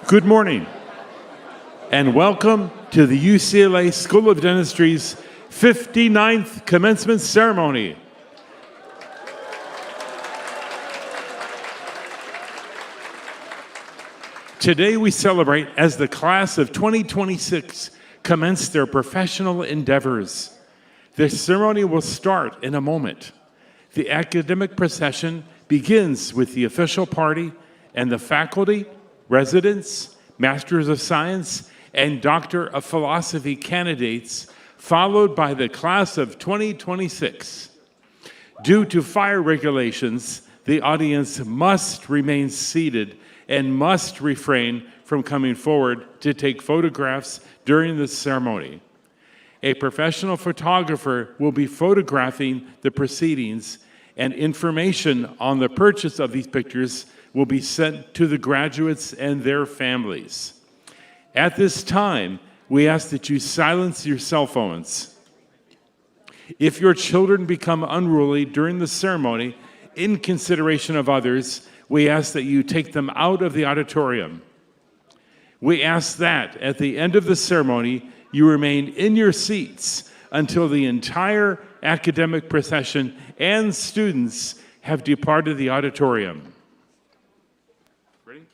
Good morning, and welcome to the UCLA School of Dentistry's 59th commencement ceremony. Today we celebrate as the class of 2026 commence their professional endeavors. The ceremony will start in a moment. The academic procession begins with the official party and the faculty, residents, Masters of Science, and Doctor of Philosophy candidates, followed by the class of 2026. Due to fire regulations, the audience must remain seated and must refrain from coming forward to take photographs during the ceremony. A professional photographer will be photographing the proceedings, and information on the purchase of these pictures will be sent to the graduates and their families. At this time, we ask that you silence your cell phones. If your children become unruly during the ceremony, in consideration of others, we ask that you take them out of the auditorium. We ask that at the end of the ceremony, you remain in your seats until the entire academic procession and students have departed the auditorium. Ready?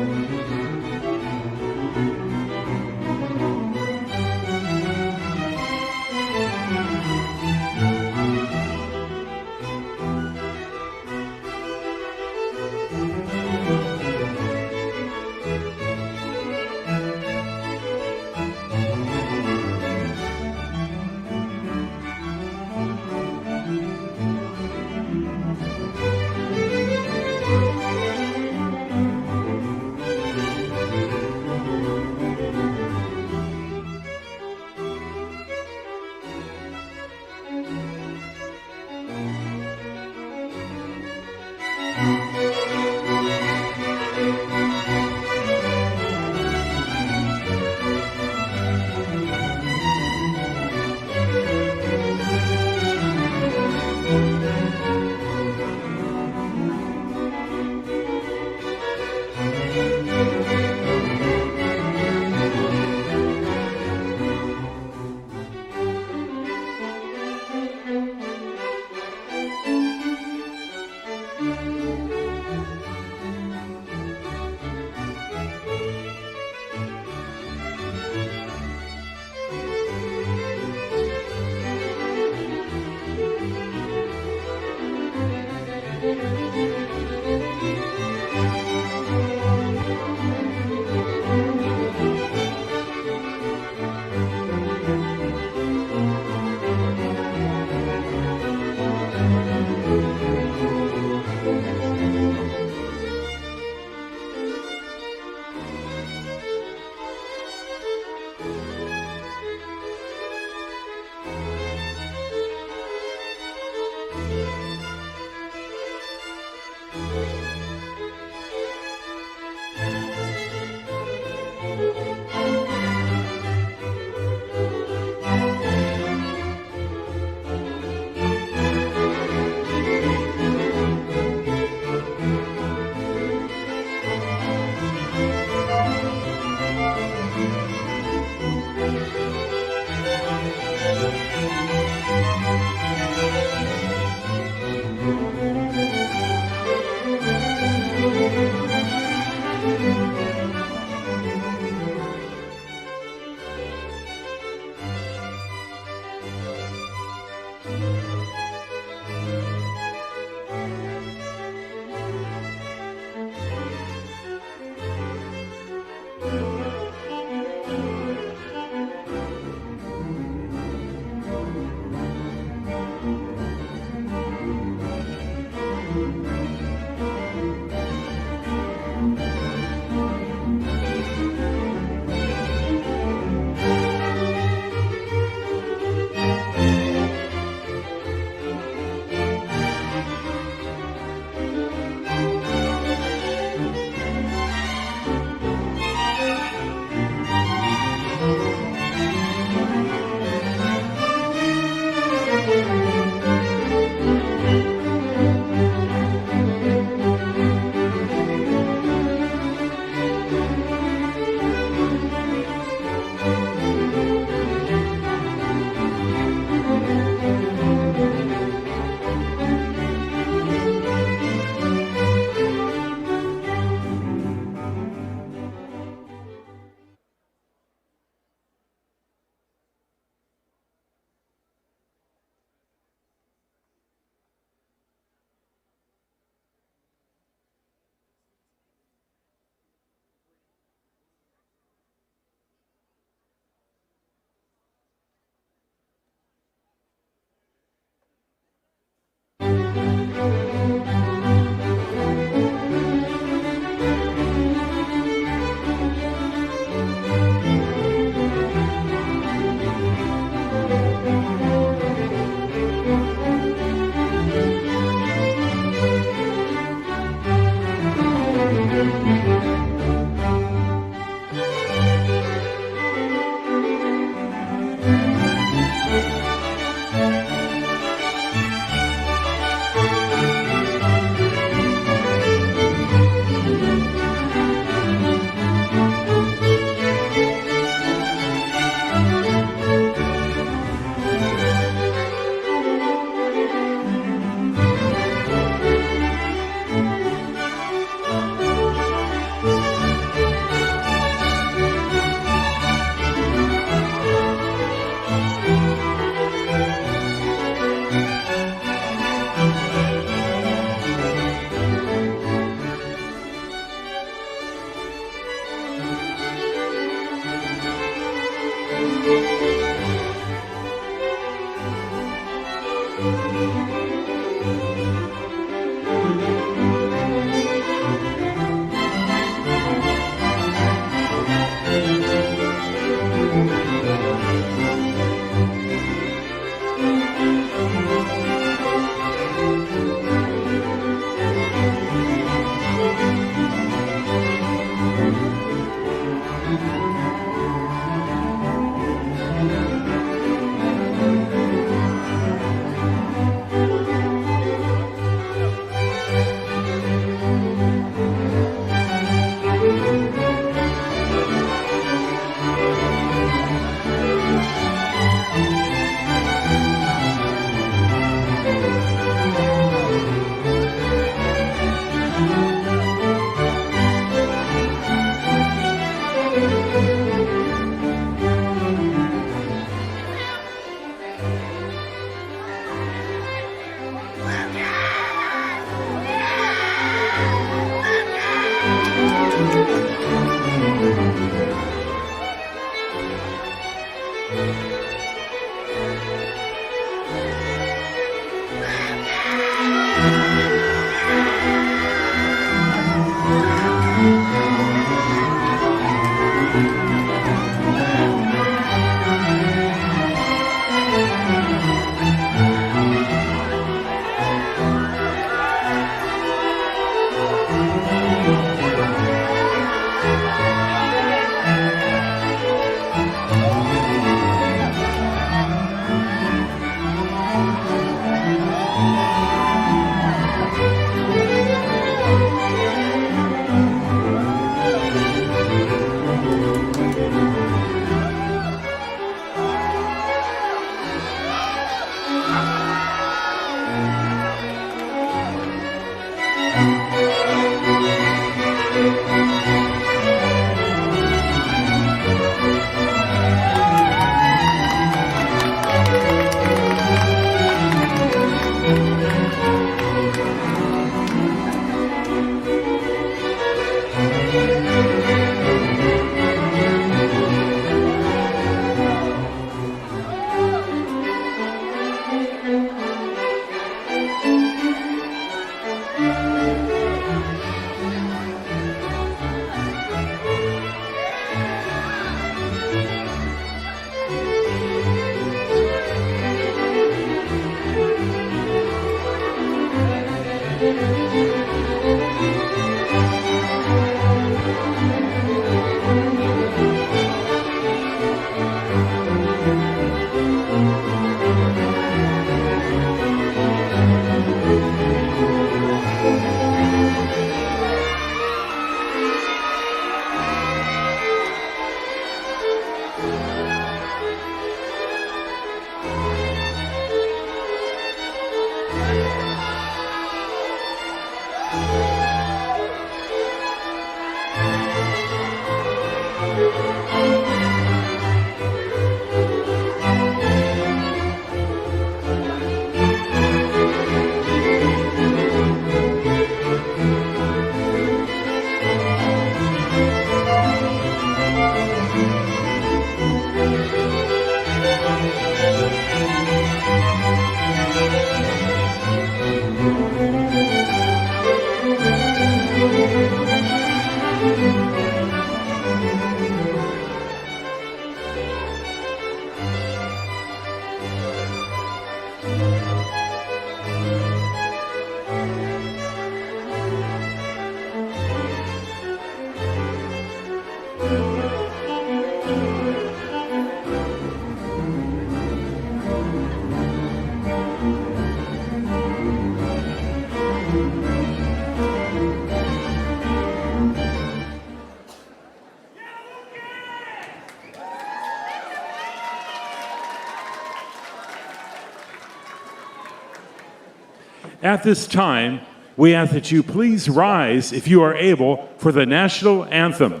At this time, we ask that you please rise, if you are able, for the national anthem.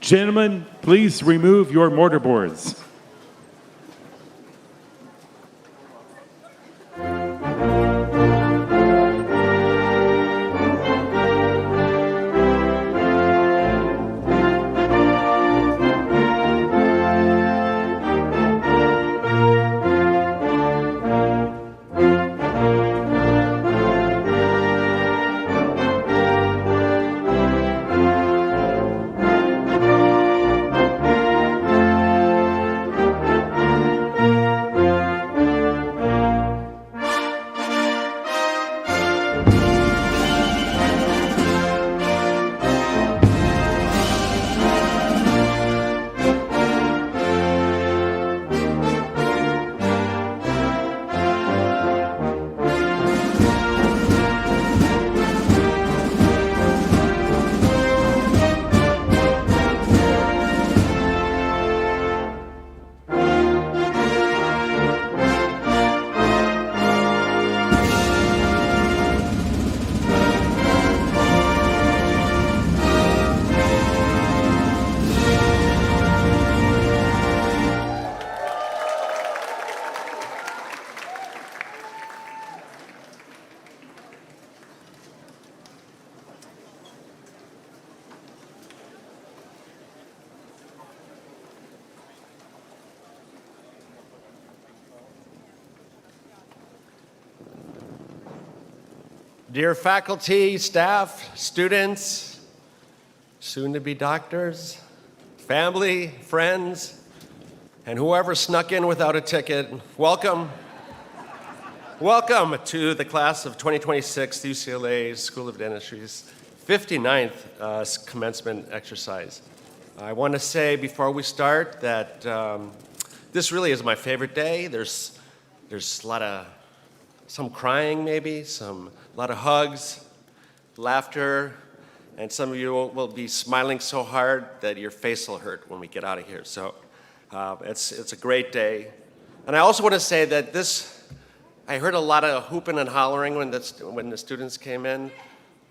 Gentlemen, please remove your mortarboards. Dear faculty, staff, students, soon-to-be doctors, family, friends, and whoever snuck in without a ticket, welcome. Welcome to the class of 2026 UCLA School of Dentistry's 59th commencement exercise. I want to say before we start that this really is my favorite day. There's a lot of some crying maybe, a lot of hugs, laughter, and some of you will be smiling so hard that your face will hurt when we get out of here. So it's a great day. And I also want to say that I heard a lot of hooping and hollering when the students came in.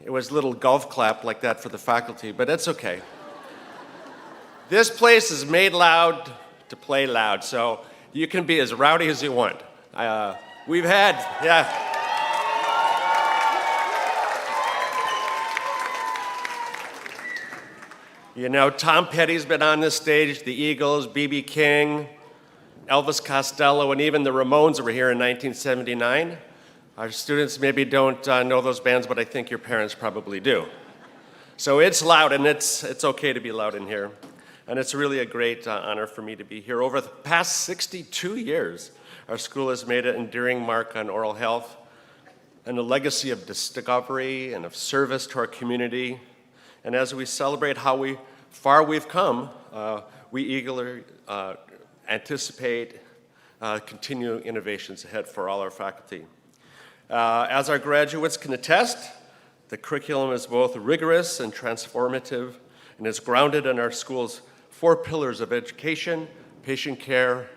It was a little golf clap like that for the faculty, but it's okay. This place is made loud to play loud, so you can be as rowdy as you want. We've had, yeah. You know, Tom Petty's been on this stage, the Eagles, B.B. King, Elvis Costello, and even the Ramones were here in 1979. Our students maybe don't know those bands, but I think your parents probably do. So it's loud, and it's okay to be loud in here. And it's really a great honor for me to be here. Over the past 62 years, our school has made an enduring mark on oral health and a legacy of discovery and of service to our community. And as we celebrate how far we've come, we eagerly anticipate continued innovations ahead for all our faculty. As our graduates can attest, the curriculum is both rigorous and transformative, and is grounded in our school's 4 pillars of education, patient care,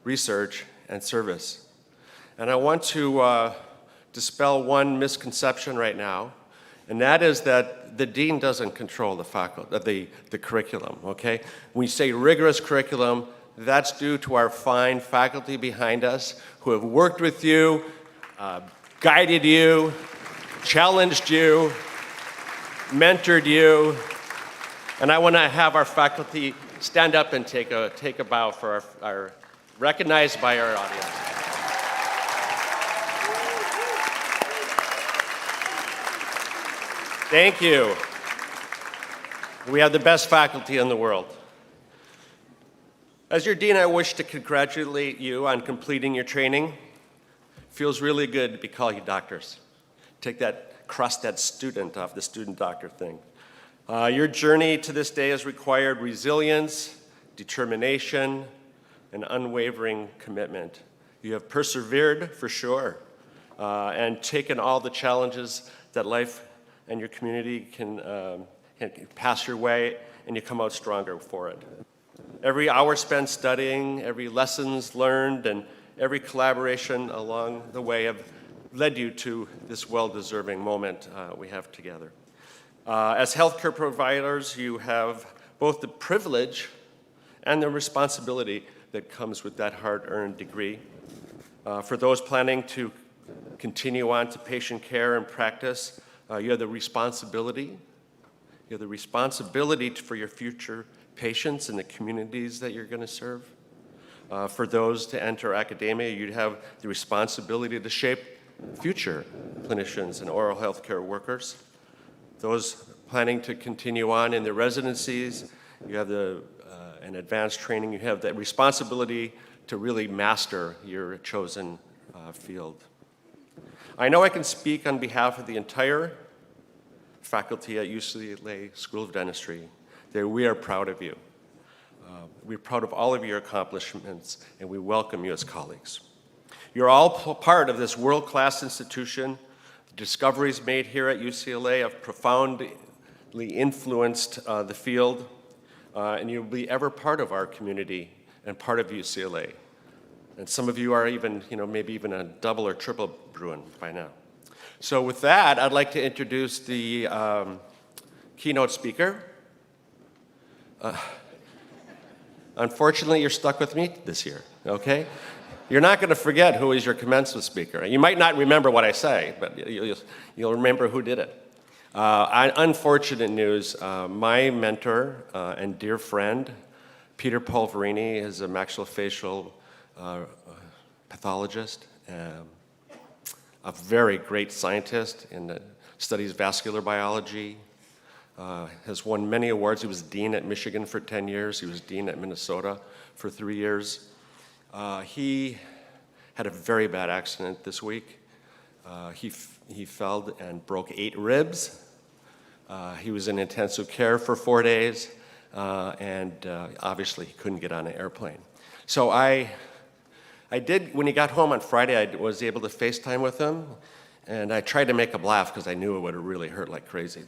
research, and service. And I want to dispel one misconception right now, and that is that the dean doesn't control the faculty, the curriculum, okay? When we say rigorous curriculum, that's due to our fine faculty behind us who have worked with you, guided you, challenged you, mentored you, and I want to have our faculty stand up and take a bow for our recognized by our audience. Thank you. We have the best faculty in the world. As your dean, I wish to congratulate you on completing your training. Feels really good to call you doctors. Cross that student off the student doctor thing. Your journey to this day has required resilience, determination, and unwavering commitment. You have persevered for sure, and taken all the challenges that life and your community can pass your way, and you come out stronger for it. Every hour spent studying, every lessons learned, and every collaboration along the way have led you to this well-deserving moment we have together. As healthcare providers, you have both the privilege and the responsibility that comes with that hard-earned degree. For those planning to continue on to patient care and practice, you have the responsibility. You have the responsibility for your future patients and the communities that you're going to serve. For those to enter academia, you have the responsibility to shape future clinicians and oral health care workers. Those planning to continue on in their residencies, you have an advanced training, you have that responsibility to really master your chosen field. I know I can speak on behalf of the entire faculty at UCLA School of Dentistry that we are proud of you. We're proud of all of your accomplishments, and we welcome you as colleagues. You're all part of this world-class institution. The discoveries made here at UCLA have profoundly influenced the field, and you'll be ever part of our community and part of UCLA. And some of you are even, maybe even a double or triple Bruin by now. So with that, I'd like to introduce the keynote speaker. Unfortunately, you're stuck with me this year, okay? You're not going to forget who is your commencement speaker. You might not remember what I say, but you'll remember who did it. Unfortunate news, my mentor and dear friend, Peter Polverini, is a maxillofacial pathologist. a very great scientist and studies vascular biology, has won many awards. He was dean at Michigan for 10 years. He was dean at Minnesota for 3 years. He had a very bad accident this week. He fell and broke 8 ribs. He was in intensive care for 4 days, and obviously he couldn't get on an airplane. So I did, when he got home on Friday, I was able to FaceTime with him, and I tried to make him laugh because I knew it would have really hurt like crazy.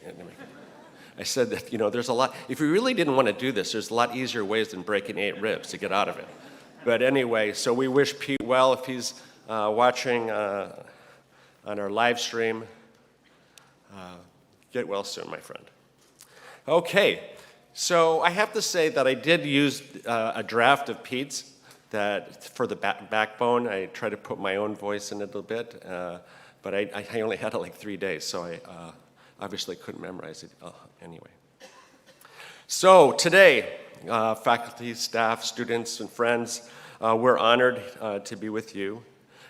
I said that, there's a lot, if we really didn't want to do this, there's a lot easier ways than breaking 8 ribs to get out of it. But anyway, so we wish Pete well if he's watching on our live stream. Get well soon, my friend. Okay, so I have to say that I did use a draft of Pete's that for the backbone. I tried to put my own voice in it a little bit, but I only had it like 3 days, so I obviously couldn't memorize it anyway. So today, faculty, staff, students, and friends, we're honored to be with you.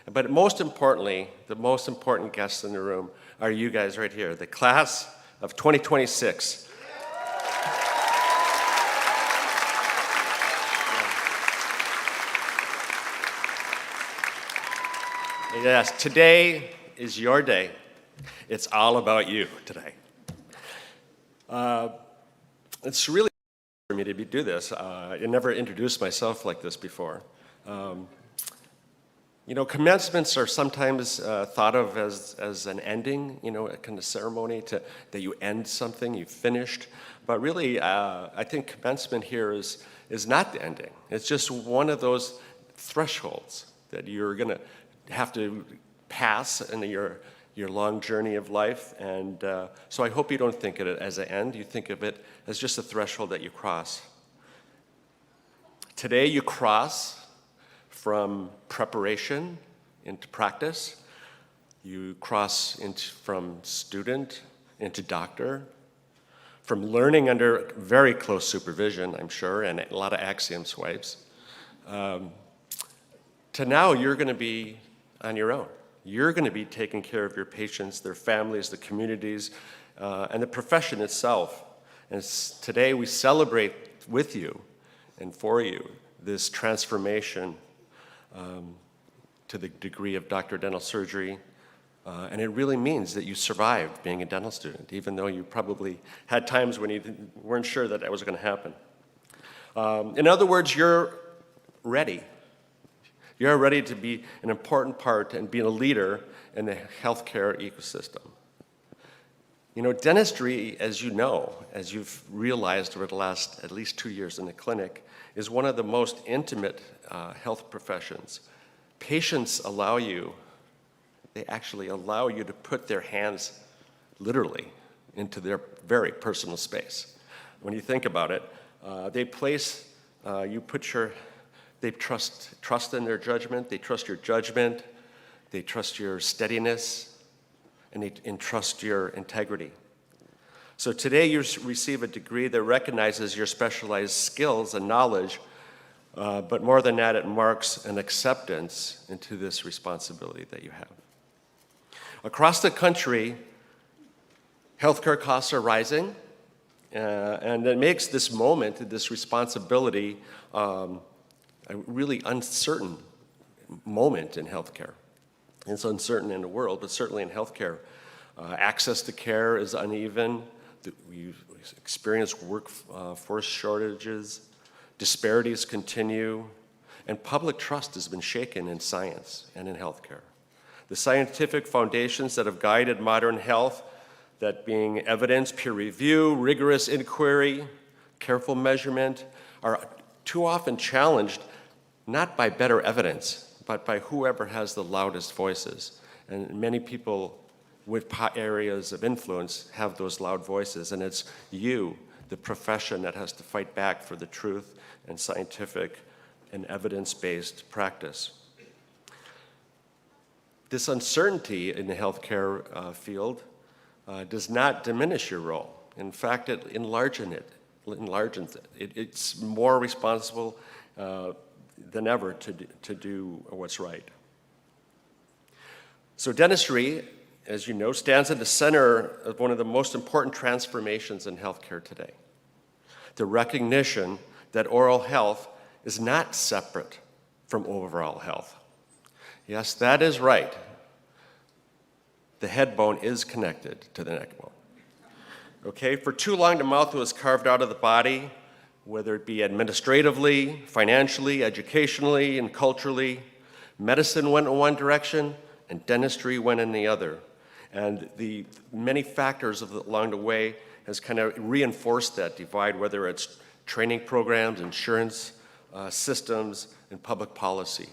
But most importantly, the most important guests in the room are you guys right here, the class of 2026. Yes, today is your day. It's all about you today. It's really for me to do this. I never introduced myself like this before. Commencements are sometimes thought of as an ending, a kind of ceremony that you end something, you finished. But really, I think commencement here is not the ending. It's just one of those thresholds that you're going to have to pass in your long journey of life. And so I hope you don't think of it as an end. You think of it as just a threshold that you cross. Today you cross from preparation into practice. You cross from student into doctor, from learning under very close supervision, I'm sure, and a lot of axiom swipes, to now you're going to be on your own. You're going to be taking care of your patients, their families, the communities, and the profession itself. And today we celebrate with you and for you this transformation to the degree of Doctor of Dental Surgery. And it really means that you survived being a dental student, even though you probably had times when you weren't sure that was going to happen. In other words, you're ready. You're ready to be an important part and be a leader in the healthcare ecosystem. Dentistry, as you've realized over the last at least 2 years in the clinic, is one of the most intimate health professions. Patients they actually allow you to put their hands literally into their very personal space. When you think about it, they trust in their judgment, they trust your judgment, they trust your steadiness, and they entrust your integrity. So today you receive a degree that recognizes your specialized skills and knowledge, but more than that, it marks an acceptance into this responsibility that you have. Across the country, healthcare costs are rising, and it makes this moment, this responsibility, a really uncertain moment in healthcare. It's uncertain in the world, but certainly in healthcare. Access to care is uneven. We experience workforce shortages. Disparities continue. And public trust has been shaken in science and in healthcare. The scientific foundations that have guided modern health, that being evidence, peer review, rigorous inquiry, careful measurement, are too often challenged not by better evidence, but by whoever has the loudest voices. And many people with areas of influence have those loud voices, and it's you, the profession, that has to fight back for the truth and scientific and evidence-based practice. This uncertainty in the healthcare field does not diminish your role. In fact, it enlargens it. It's more responsible than ever to do what's right. So dentistry, as you know, stands at the center of one of the most important transformations in healthcare today. The recognition that oral health is not separate from overall health. Yes, that is right. The head bone is connected to the neck bone. Okay, for too long the mouth was carved out of the body, whether it be administratively, financially, educationally, and culturally. Medicine went in one direction, and dentistry went in the other. And the many factors along the way has kind of reinforced that divide, whether it's training programs, insurance systems, and public policy.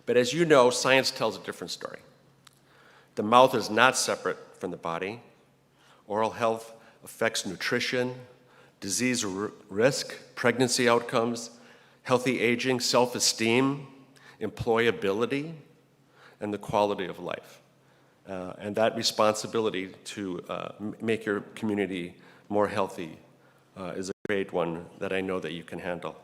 But as you know, science tells a different story. The mouth is not separate from the body. Oral health affects nutrition, disease risk, pregnancy outcomes, healthy aging, self-esteem, employability, and the quality of life. And that responsibility to make your community more healthy is a great one that I know that you can handle.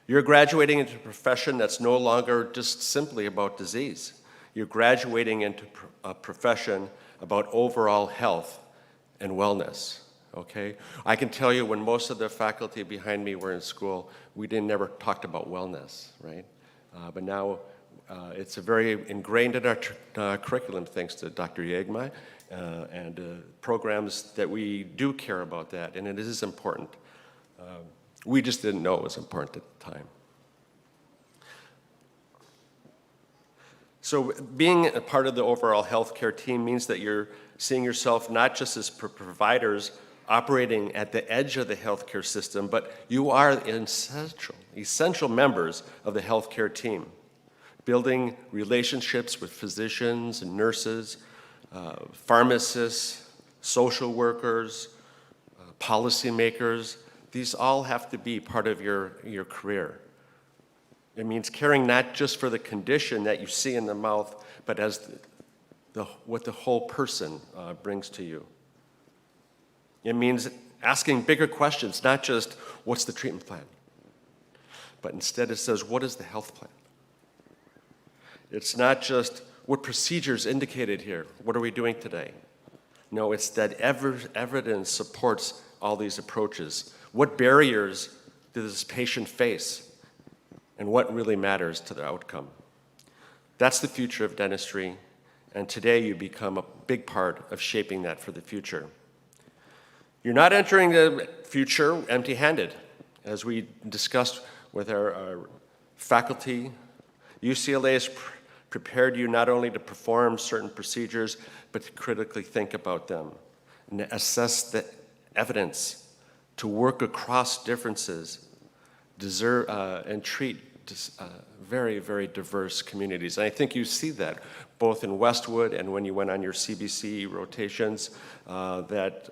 You're graduating into a profession that's no longer just simply about disease. You're graduating into a profession about overall health and wellness, okay? I can tell you when most of the faculty behind me were in school, we never talked about wellness, right? But now it's very ingrained in our curriculum thanks to Dr. Yegma and programs that we do care about that, and it is important. We just didn't know it was important at the time. So being a part of the overall healthcare team means that you're seeing yourself not just as providers operating at the edge of the healthcare system, but you are essential members of the healthcare team, building relationships with physicians and nurses, pharmacists, social workers, policymakers. These all have to be part of your career. It means caring not just for the condition that you see in the mouth, but as what the whole person brings to you. It means asking bigger questions, not just what's the treatment plan, but instead it says, what is the health plan? It's not just what procedures indicated here, what are we doing today? No, it's that evidence supports all these approaches. What barriers does this patient face? And what really matters to the outcome? That's the future of dentistry, and today you become a big part of shaping that for the future. You're not entering the future empty-handed. As we discussed with our faculty, UCLA has prepared you not only to perform certain procedures, but to critically think about them and assess the evidence, to work across differences, and treat very, very diverse communities. And I think you see that both in Westwood and when you went on your CBC rotations, that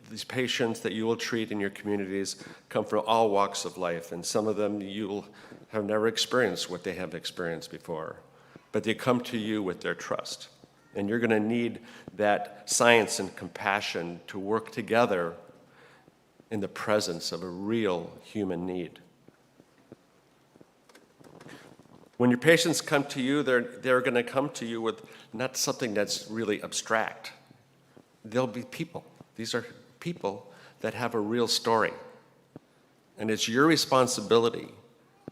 these patients that you will treat in your communities come from all walks of life, and some of them you'll have never experienced what they have experienced before, but they come to you with their trust. And you're going to need that science and compassion to work together in the presence of a real human need. When your patients come to you, they're going to come to you with not something that's really abstract. They'll be people. These are people that have a real story. And it's your responsibility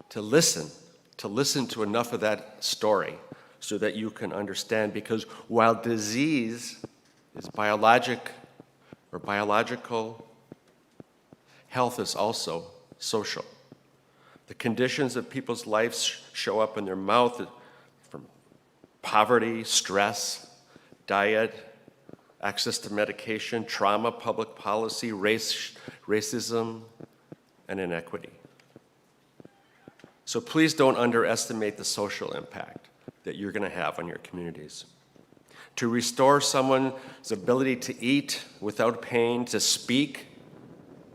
to listen to enough of that story so that you can understand, because while disease is biological, health is also social. The conditions of people's lives show up in their mouth from poverty, stress, diet, access to medication, trauma, public policy, racism, and inequity. So please don't underestimate the social impact that you're going to have on your communities. To restore someone's ability to eat without pain, to speak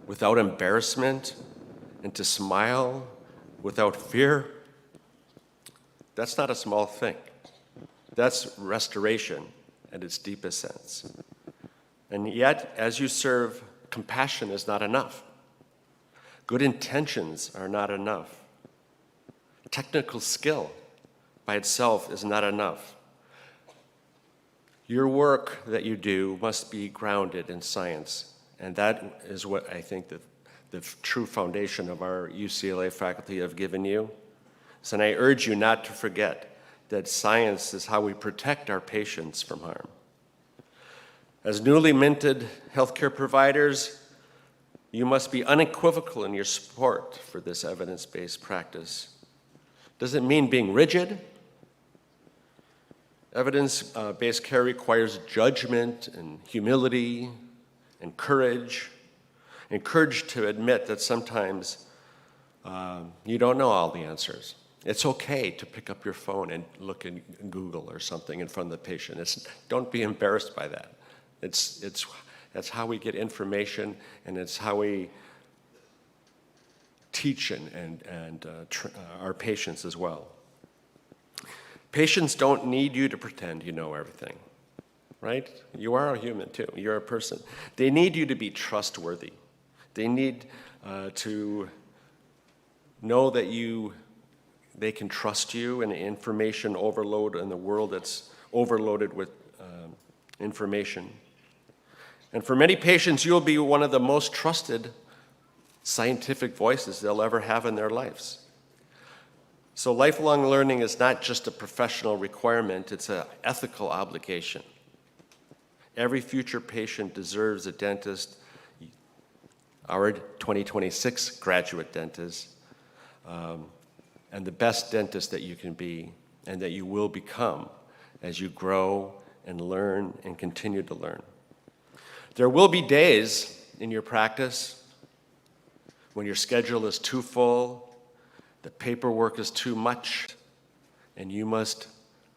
without embarrassment, and to smile without fear, that's not a small thing. That's restoration at its deepest sense. And yet, as you serve, compassion is not enough. Good intentions are not enough. Technical skill by itself is not enough. Your work that you do must be grounded in science, and that is what I think the true foundation of our UCLA faculty have given you. So, and I urge you not to forget that science is how we protect our patients from harm. As newly minted healthcare providers, you must be unequivocal in your support for this evidence-based practice. Does it mean being rigid? Evidence-based care requires judgment and humility and courage to admit that sometimes you don't know all the answers. It's okay to pick up your phone and look in Google or something in front of the patient. Don't be embarrassed by that. That's how we get information, and it's how we teach our patients as well. Patients don't need you to pretend you know everything, right? You are a human too. You're a person. They need you to be trustworthy. They need to know that they can trust you in information overload in the world that's overloaded with information. And for many patients, you'll be one of the most trusted scientific voices they'll ever have in their lives. So lifelong learning is not just a professional requirement, it's an ethical obligation. Every future patient deserves a dentist, our 2026 graduate dentist, and the best dentist that you can be and that you will become as you grow and learn and continue to learn. There will be days in your practice when your schedule is too full, the paperwork is too much, and you must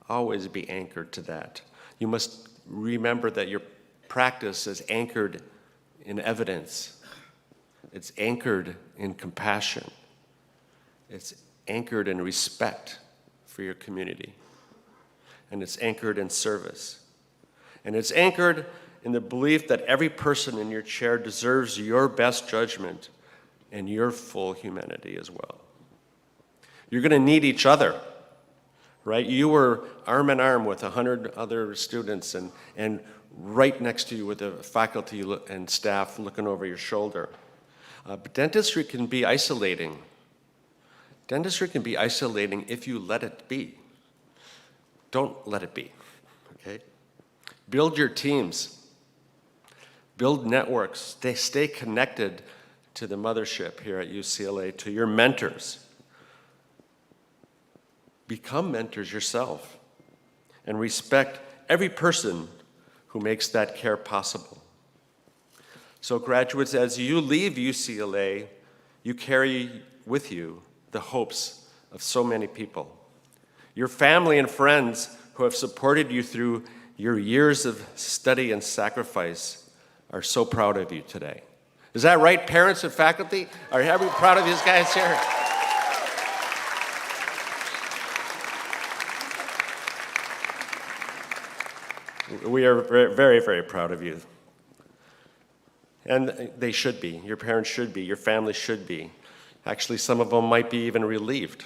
always be anchored to that. You must remember that your practice is anchored in evidence. It's anchored in compassion. It's anchored in respect for your community. And it's anchored in service. And it's anchored in the belief that every person in your chair deserves your best judgment and your full humanity as well. You're going to need each other, right? You were arm in arm with 100 other students and right next to you with the faculty and staff looking over your shoulder. But dentistry can be isolating. Dentistry can be isolating if you let it be. Don't let it be, okay? Build your teams. Build networks. Stay connected to the mothership here at UCLA, to your mentors. Become mentors yourself and respect every person who makes that care possible. So graduates, as you leave UCLA, you carry with you the hopes of so many people. Your family and friends who have supported you through your years of study and sacrifice are so proud of you today. Is that right, parents and faculty? Are you proud of these guys here? We are very, very proud of you. And they should be. Your parents should be. Your family should be. Actually, some of them might be even relieved.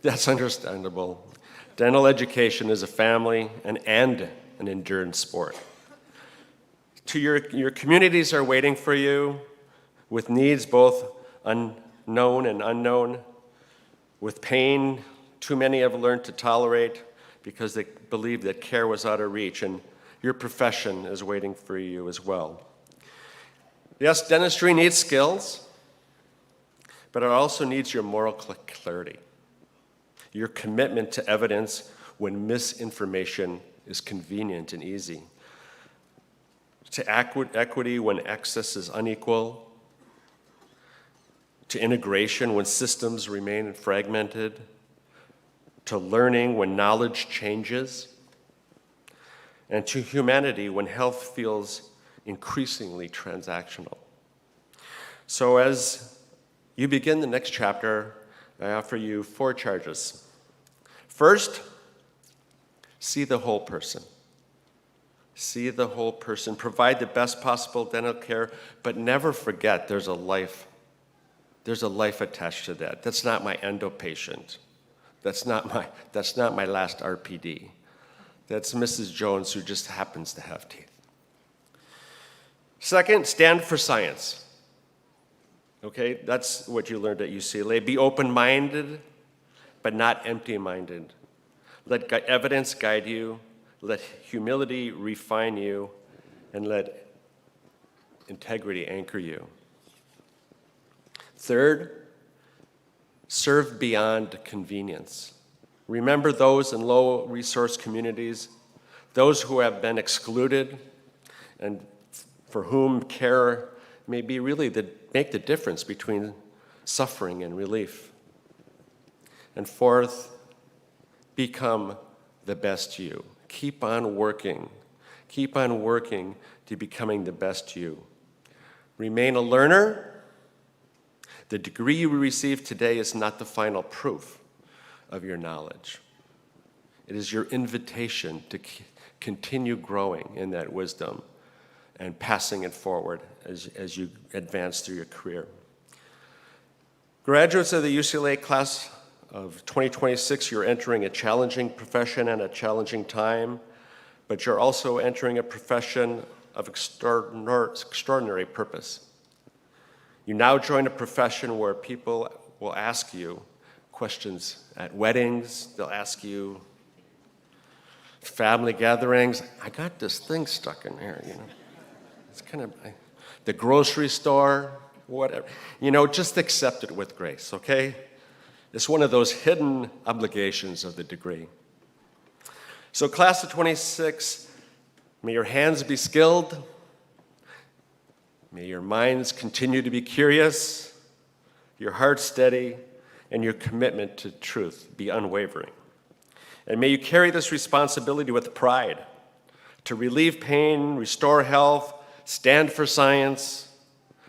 That's understandable. Dental education is a family and an endurance sport. Your communities are waiting for you with needs both unknown and unknown, with pain too many have learned to tolerate because they believe that care was out of reach, and your profession is waiting for you as well. Yes, dentistry needs skills, but it also needs your moral clarity, your commitment to evidence when misinformation is convenient and easy, to equity when access is unequal, to integration when systems remain fragmented, to learning when knowledge changes, and to humanity when health feels increasingly transactional. So as you begin the next chapter, I offer you 4 charges. First, see the whole person. See the whole person. Provide the best possible dental care, but never forget there's a life There's a life attached to that. That's not my endo patient. That's not my last RPD. That's Mrs. Jones who just happens to have teeth. Second, stand for science. Okay, that's what you learned at UCLA. Be open-minded, but not empty-minded. Let evidence guide you, let humility refine you, and let integrity anchor you. Third, serve beyond convenience. Remember those in low-resource communities, those who have been excluded, and for whom care may be really make the difference between suffering and relief. And fourth, become the best you. Keep on working. Keep on working to becoming the best you. Remain a learner. The degree you receive today is not the final proof of your knowledge. It is your invitation to continue growing in that wisdom and passing it forward as you advance through your career. Graduates of the UCLA class of 2026, you're entering a challenging profession and a challenging time, but you're also entering a profession of extraordinary purpose. You now join a profession where people will ask you questions at weddings, they'll ask you family gatherings. I got this thing stuck in here, you know. It's kind of the grocery store, whatever. You know, just accept it with grace, okay? It's one of those hidden obligations of the degree. So class of 26, may your hands be skilled. May your minds continue to be curious, your heart steady, and your commitment to truth be unwavering. And may you carry this responsibility with pride to relieve pain, restore health, stand for science,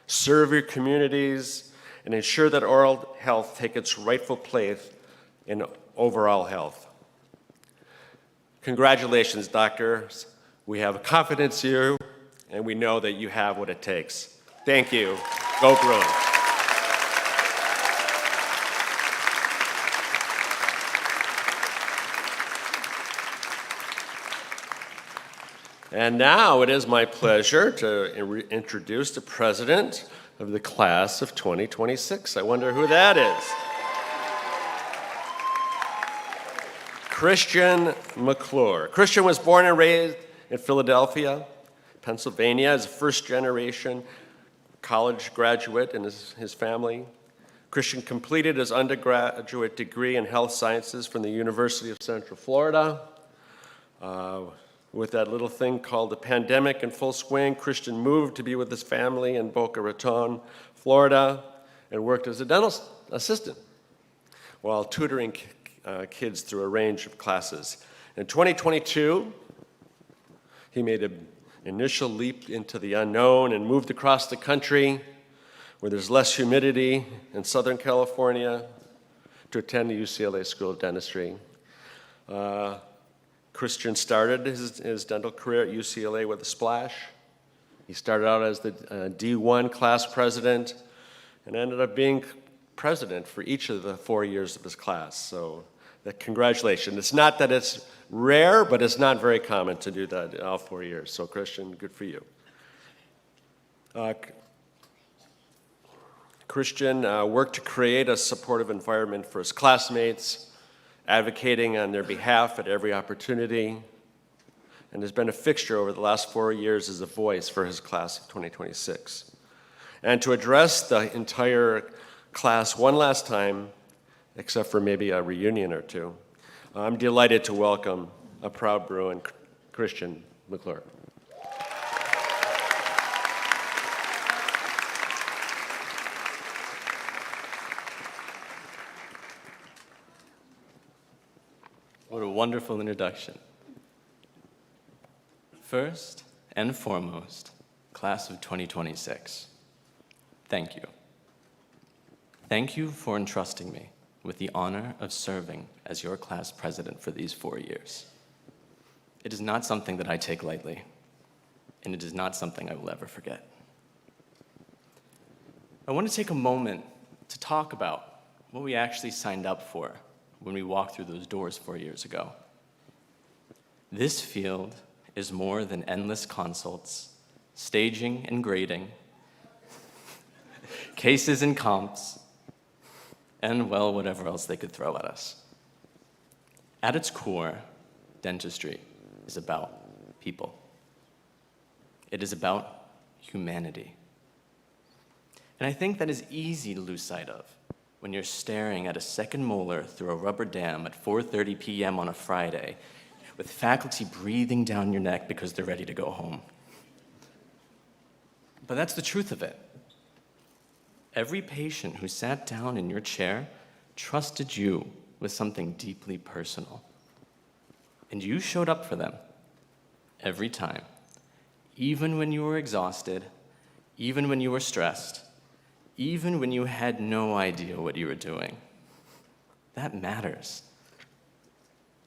serve your communities, and ensure that oral health take its rightful place in overall health. Congratulations, doctors. We have confidence in you, and we know that you have what it takes. Thank you. Go Bruins. And now it is my pleasure to introduce the president of the class of 2026. I wonder who that is. Christian McClure. Christian was born and raised in Philadelphia, Pennsylvania, as a first-generation college graduate in his family. Christian completed his undergraduate degree in health sciences from the University of Central Florida. With that little thing called the pandemic in full swing, Christian moved to be with his family in Boca Raton, Florida, and worked as a dental assistant while tutoring kids through a range of classes. In 2022, he made an initial leap into the unknown and moved across the country where there's less humidity in Southern California to attend the UCLA School of Dentistry. Christian started his dental career at UCLA with a splash. He started out as the D1 class president and ended up being president for each of the 4 years of his class. So congratulations. It's not that it's rare, but it's not very common to do that in all 4 years. So Christian, good for you. Christian worked to create a supportive environment for his classmates, advocating on their behalf at every opportunity, and has been a fixture over the last 4 years as a voice for his class of 2026. And to address the entire class one last time, except for maybe a reunion or two, I'm delighted to welcome a proud Bruin, Christian McClure. What a wonderful introduction. First and foremost, class of 2026, thank you. Thank you for entrusting me with the honor of serving as your class president for these 4 years. It is not something that I take lightly, and it is not something I will ever forget. I want to take a moment to talk about what we actually signed up for when we walked through those doors 4 years ago. This field is more than endless consults, staging and grading, cases and comps, and, well, whatever else they could throw at us. At its core, dentistry is about people. It is about humanity. And I think that is easy to lose sight of when you're staring at a second molar through a rubber dam at 4:30 p.m. on a Friday with faculty breathing down your neck because they're ready to go home. But that's the truth of it. Every patient who sat down in your chair trusted you with something deeply personal. And you showed up for them every time, even when you were exhausted, even when you were stressed, even when you had no idea what you were doing. That matters.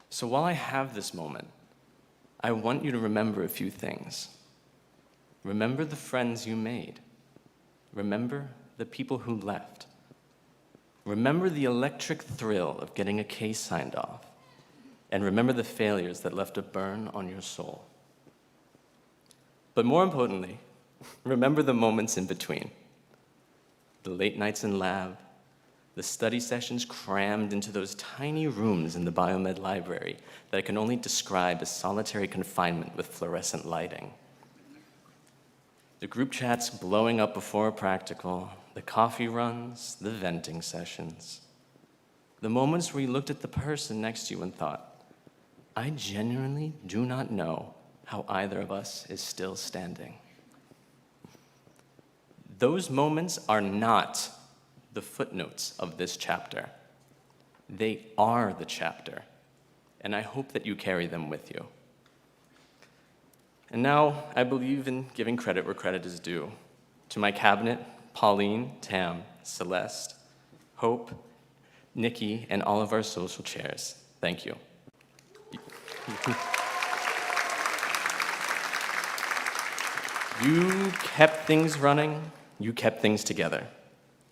So while I have this moment, I want you to remember a few things. Remember the friends you made. Remember the people who left. Remember the electric thrill of getting a case signed off. And remember the failures that left a burn on your soul. But more importantly, remember the moments in between. The late nights in lab, the study sessions crammed into those tiny rooms in the biomed library that I can only describe as solitary confinement with fluorescent lighting. The group chats blowing up before a practical, the coffee runs, the venting sessions. The moments where you looked at the person next to you and thought, I genuinely do not know how either of us is still standing. Those moments are not the footnotes of this chapter. They are the chapter, and I hope that you carry them with you. And now, I believe in giving credit where credit is due. To my cabinet, Pauline, Tam, Celeste, Hope, Nikki, and all of our social chairs, thank you. You kept things running, you kept things together,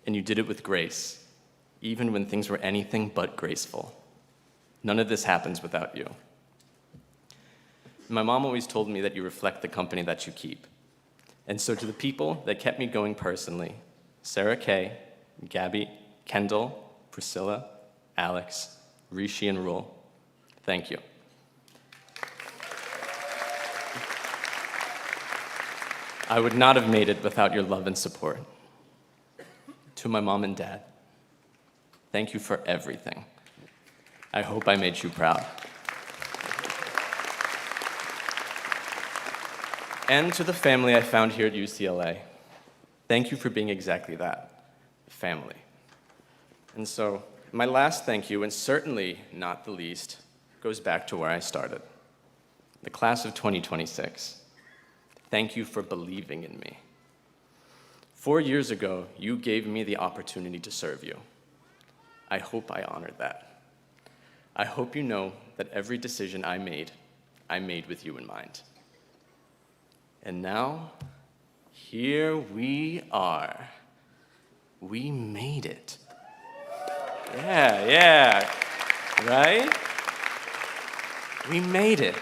and you did it with grace, even when things were anything but graceful. None of this happens without you. My mom always told me that you reflect the company that you keep. And so to the people that kept me going personally, Sarah Kay, Gabby, Kendall, Priscilla, Alex, Rishi, and Rule, thank you. I would not have made it without your love and support. To my mom and dad, thank you for everything. I hope I made you proud. And to the family I found here at UCLA, thank you for being exactly that, family. And so, my last thank you, and certainly not the least, goes back to where I started. The class of 2026. Thank you for believing in me. 4 years ago, you gave me the opportunity to serve you. I hope I honored that. I hope you know that every decision I made with you in mind. And now, here we are. We made it. Yeah, right? We made it.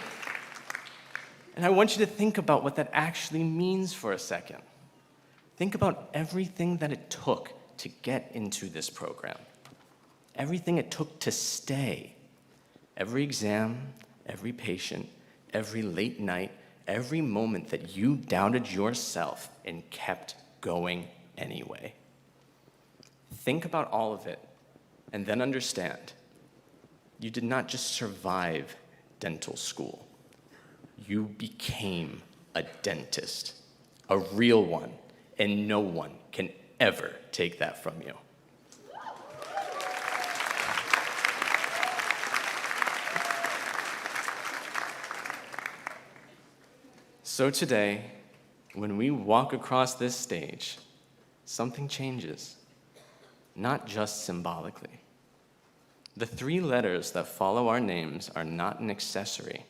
And I want you to think about what that actually means for a second. Think about everything that it took to get into this program. Everything it took to stay. Every exam, every patient, every late night, every moment that you doubted yourself and kept going anyway. Think about all of it, and then understand, you did not just survive dental school. You became a dentist, a real one, and no one can ever take that from you. So today, when we walk across this stage, something changes, not just symbolically. The 3 letters that follow our names are not an accessory.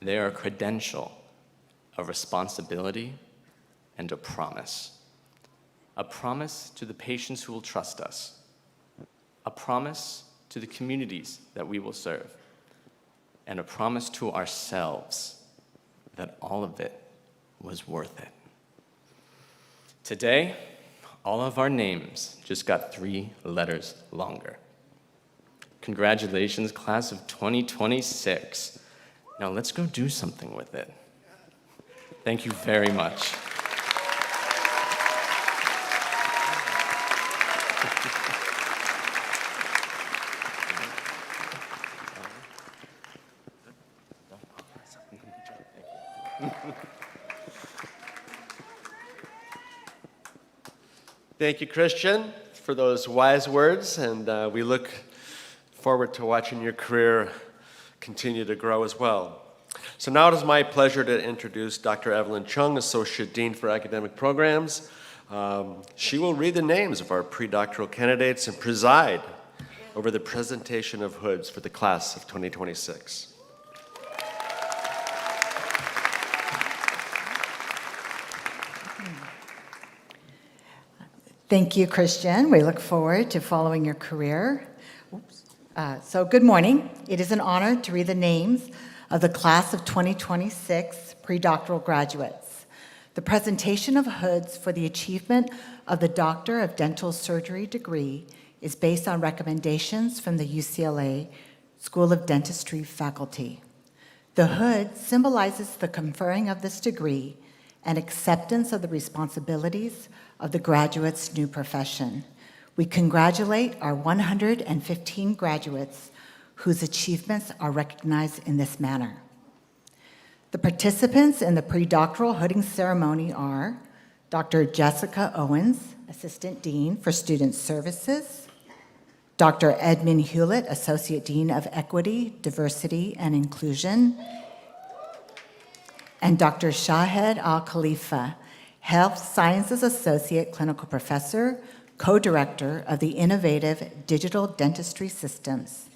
They are a credential, a responsibility, and a promise. a promise to the patients who will trust us, a promise to the communities that we will serve, and a promise to ourselves that all of it was worth it. Today, all of our names just got 3 letters longer. Congratulations, class of 2026. Now let's go do something with it. Thank you very much. Thank you, Christian, for those wise words, and we look forward to watching your career continue to grow as well. So now it is my pleasure to introduce Dr. Evelyn Chung, Associate Dean for Academic Programs. She will read the names of our pre-doctoral candidates and preside over the presentation of hoods for the class of 2026. Thank you, Christian. We look forward to following your career. So good morning. It is an honor to read the names of the class of 2026 pre-doctoral graduates. The presentation of hoods for the achievement of the Doctor of Dental Surgery degree is based on recommendations from the UCLA School of Dentistry faculty. The hood symbolizes the conferring of this degree and acceptance of the responsibilities of the graduate's new profession. We congratulate our 115 graduates whose achievements are recognized in this manner. The participants in the pre-doctoral hooding ceremony are Dr. Jessica Owens, Assistant Dean for Student Services, Dr. Edmund Hewlett, Associate Dean of Equity, Diversity, and Inclusion, and Dr. Shahed Al-Khalifa, Health Sciences Associate Clinical Professor, Co-Director of the Innovative Digital Dentistry Systems.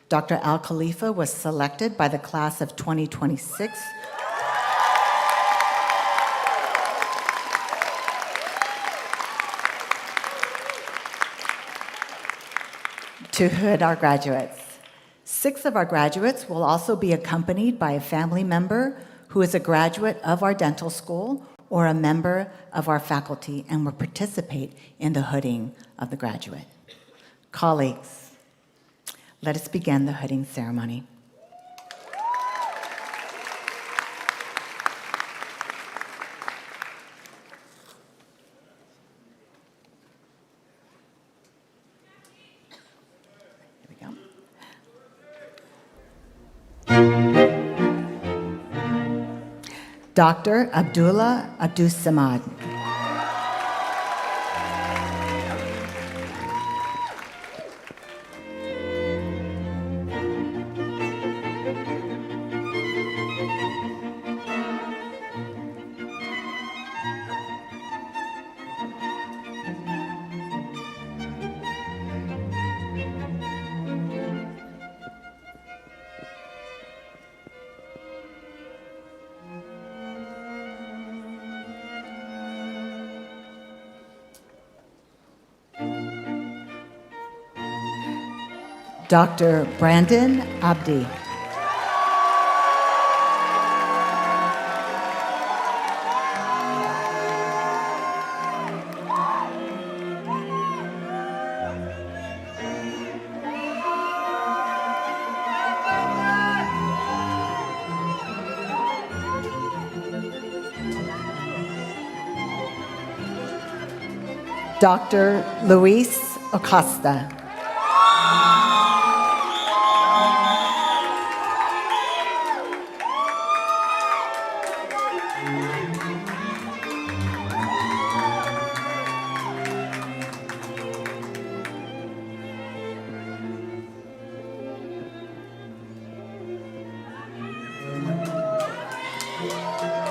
Dr. Al-Khalifa was selected by the class of 2026 to hood our graduates. 6 of our graduates will also be accompanied by a family member who is a graduate of our dental school or a member of our faculty and will participate in the hooding of the graduate. Colleagues, let us begin the hooding ceremony. Here we go. Dr. Abdullah Abdus-Samad. Dr. Brandon Abdi. Dr. Luis Acosta.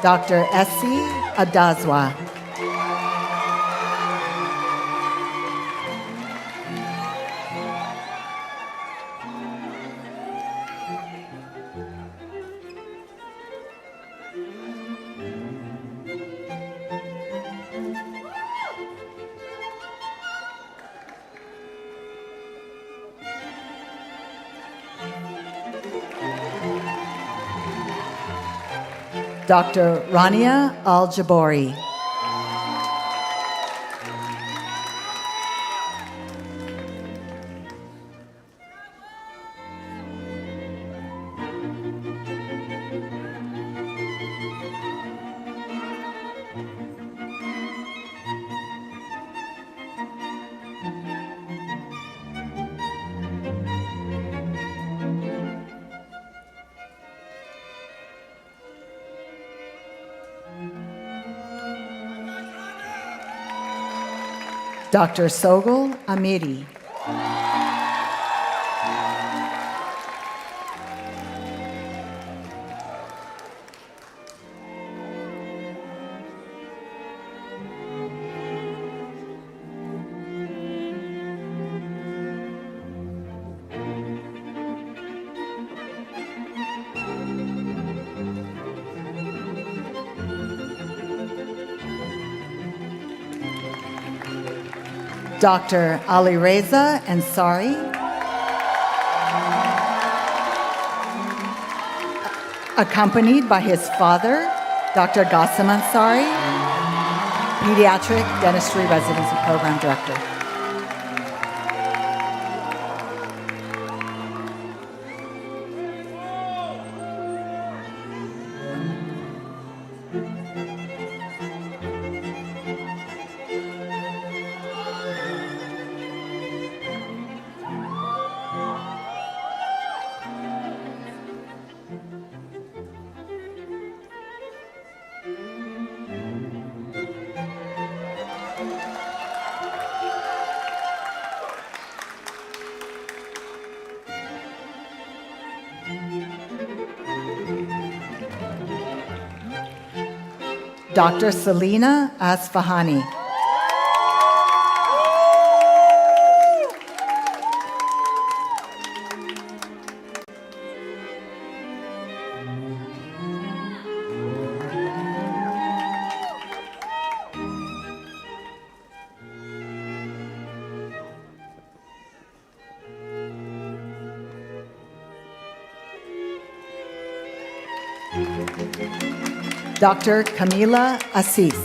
Dr. Essie Adazwa. Dr. Rania Al-Jabori. Dr. Sogol Amiri. Dr. Alireza Ansari. Accompanied by his father, Dr. Qasim Ansari, Pediatric Dentistry Residency Program Director. Dr. Selina Asfahani. Dr. Camila Assis.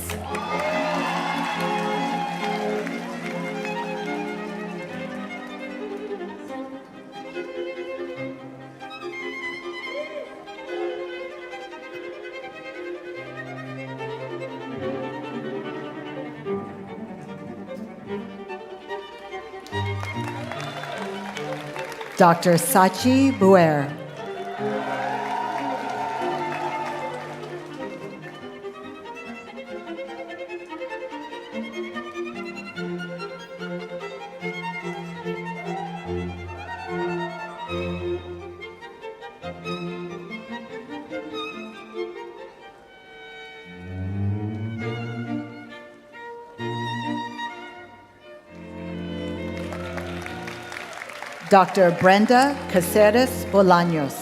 Dr. Sachi Buer. Dr. Brenda Caceres Bolaños.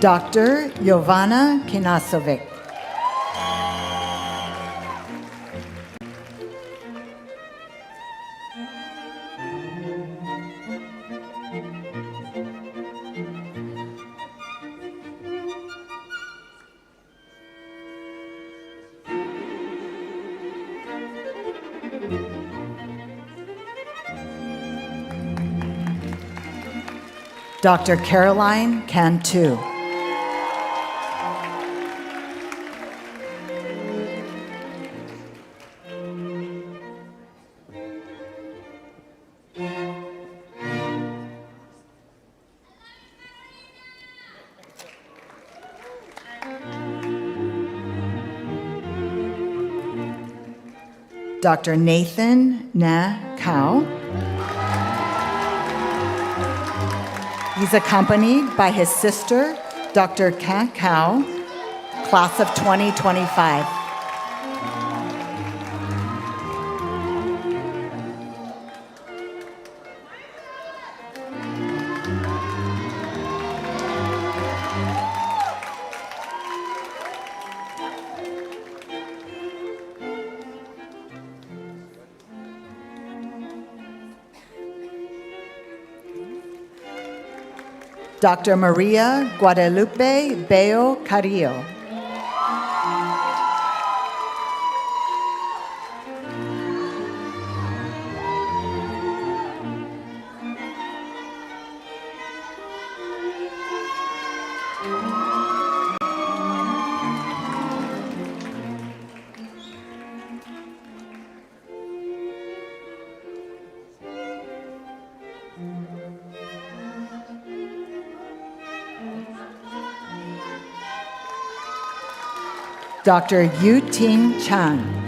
Dr. Jovana Kinasovic. Dr. Caroline Cantu. Dr. Nathan Na Kao. He's accompanied by his sister, Dr. Kan Kao, class of 2025. Dr. Maria Guadalupe Bello Carrillo. Dr. Yu-Ting Chan.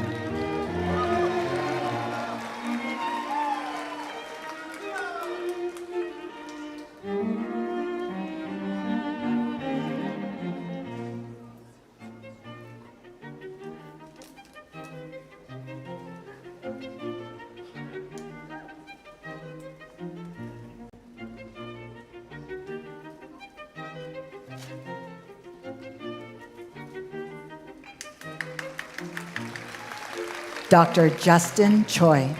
Dr. Justin Choi.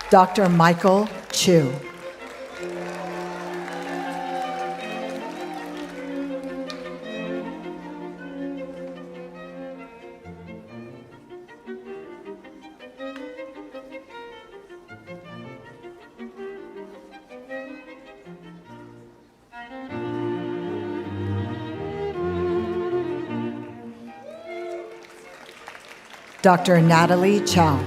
Dr. Michael Chu. Dr. Natalie Chow.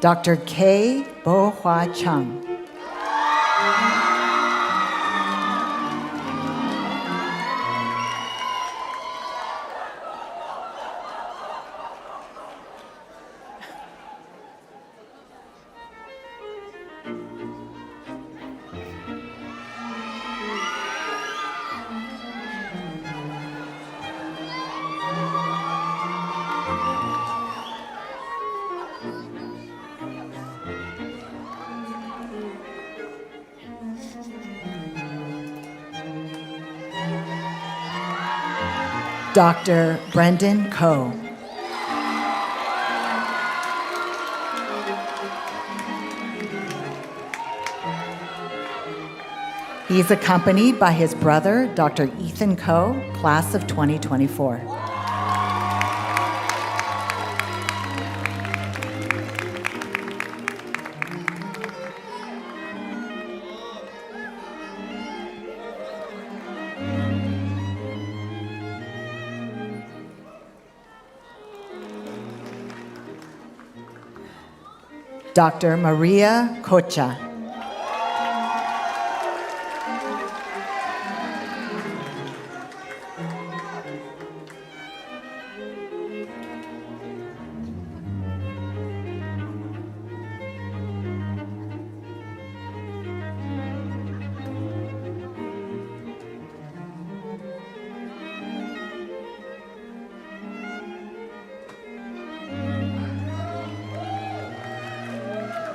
Dr. K. Bo Hua Chung. Dr. Brendan Coe. He is accompanied by his brother, Dr. Ethan Coe, class of 2024. Dr. Maria Cocha.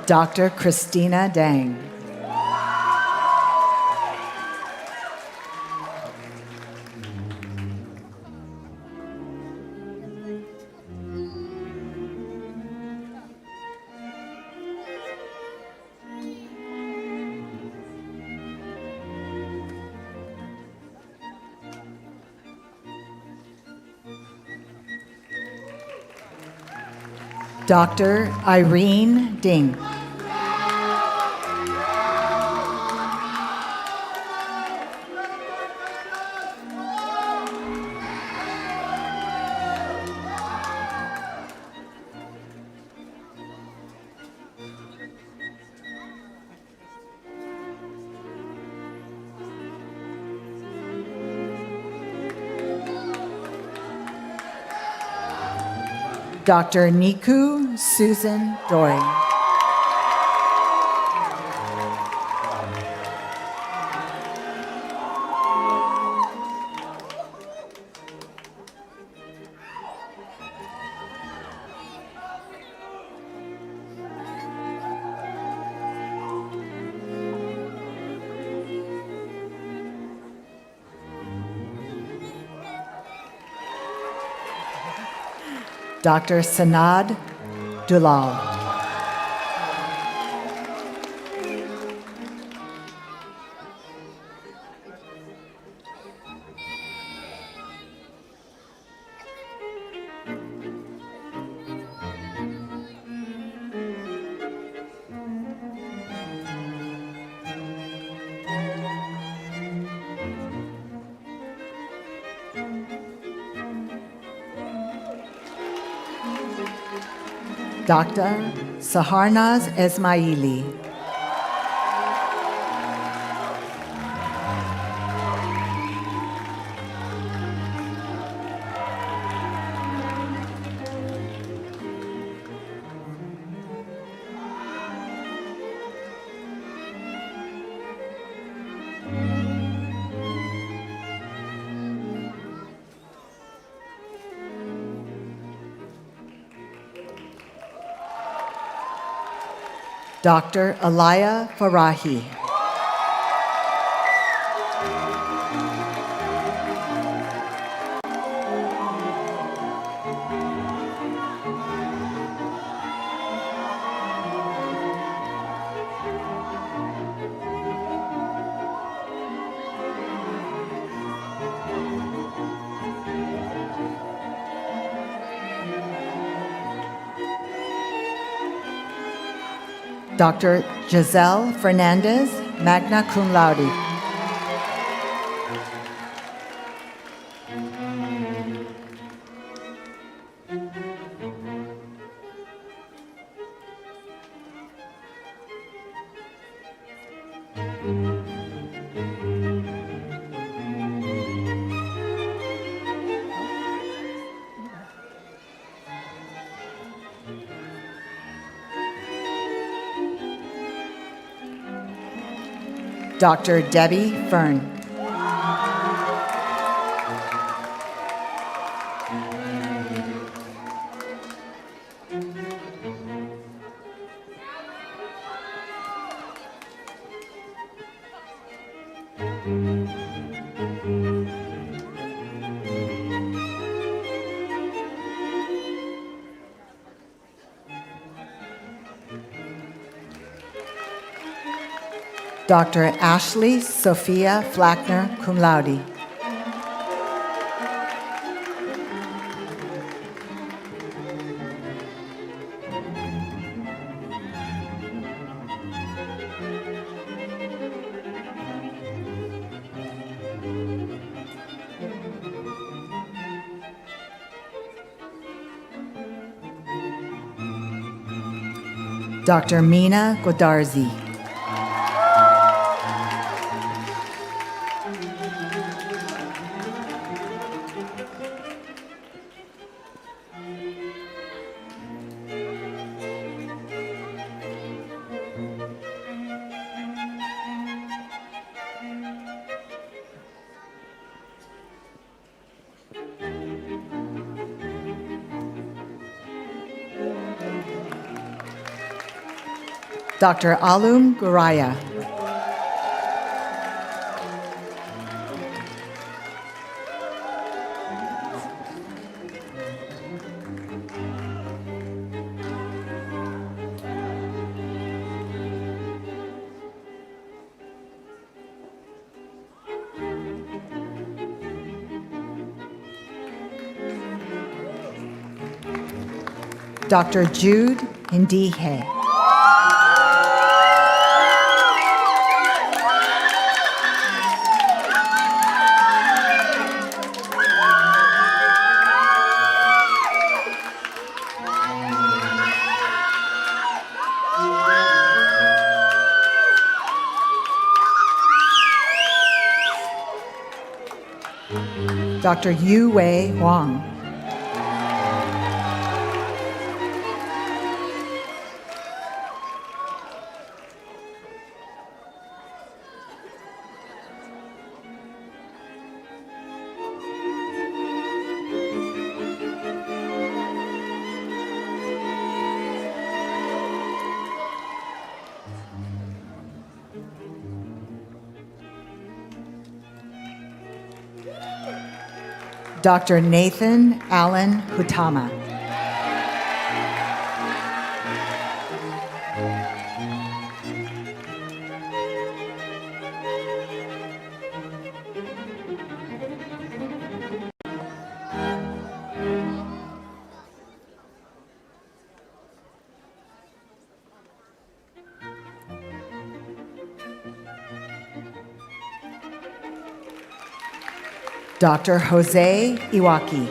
Dr. Christina Dang. Dr. Irene Ding. Dr. Niku Susan Dory. Dr. Sanad Dulal. Dr. Saharnaz Esmaili. Dr. Alaya Farahi. Dr. Giselle Fernandez, magna cum laude. Dr. Debbie Fern. Dr. Ashley Sophia Flackner, cum laude. Dr. Mina Godarzi. Dr. Alum Guraya. Dr. Jude Hindihe. Dr. Yu Wei Huang. Dr. Nathan Allen Hutama. Dr. Jose Iwaki.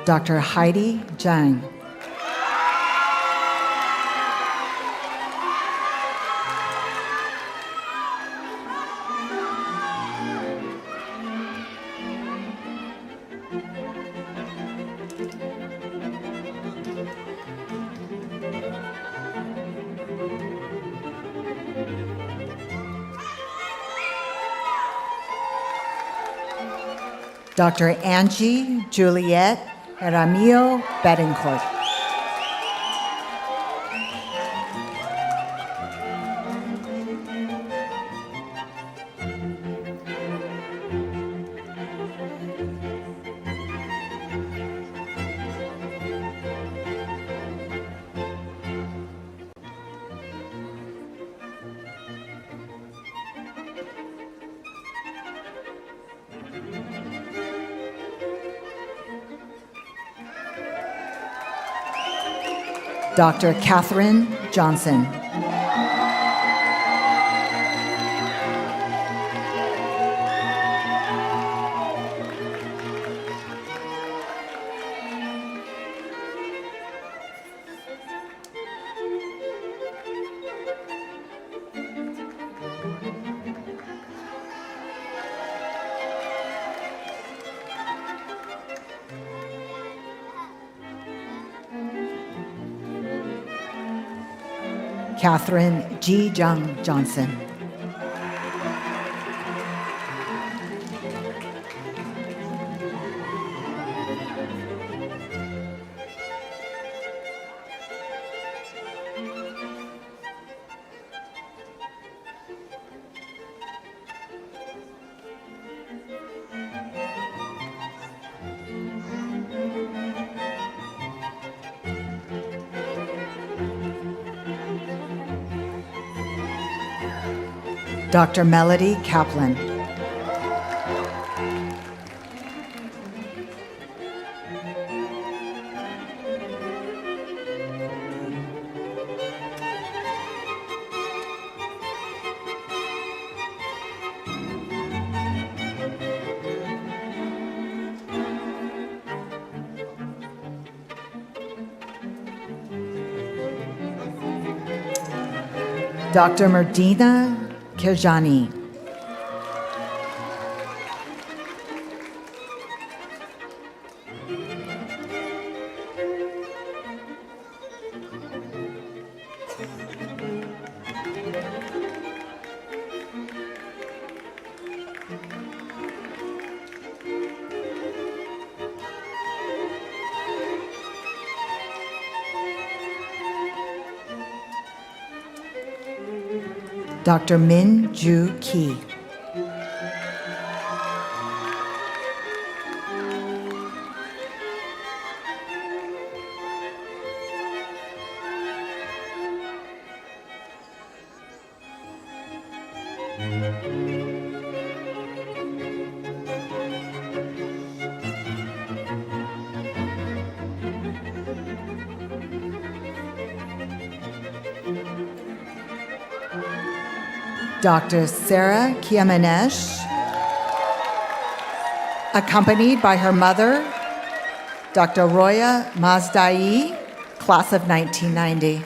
Dr. Heidi Zhang. Dr. Angie Juliet Ramillo Betancourt. Dr. Catherine Johnson. Catherine G. Jung Johnson. Dr. Melody Kaplan. Dr. Merdina Kirjani. Dr. Min Ju Ki. Dr. Sarah Kiamenesh, accompanied by her mother, Dr. Roya Mazdai, class of 1990.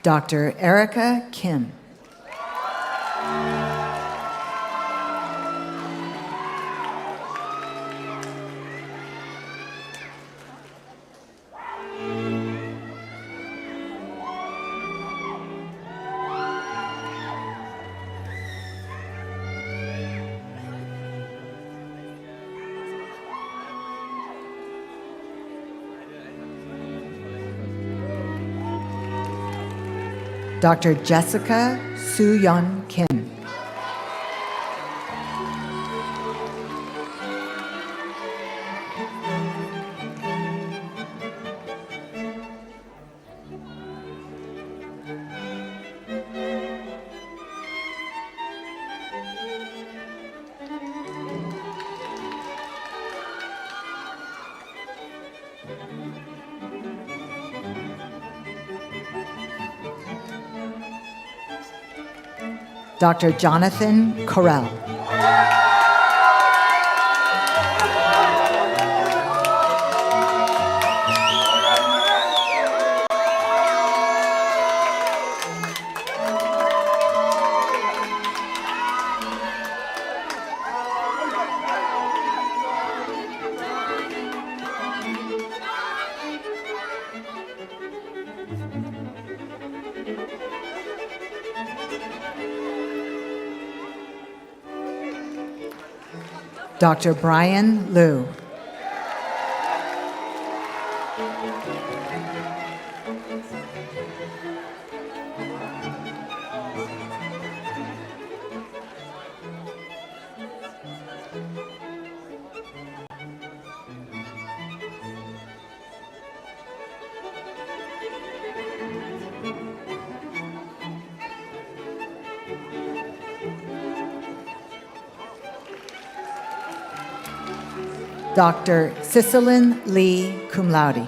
Dr. Erica Kim. Dr. Jessica Soo-yeon Kim. Dr. Jonathan Correll. Dr. Brian Liu. Dr. Cicilline Lee, cum laude.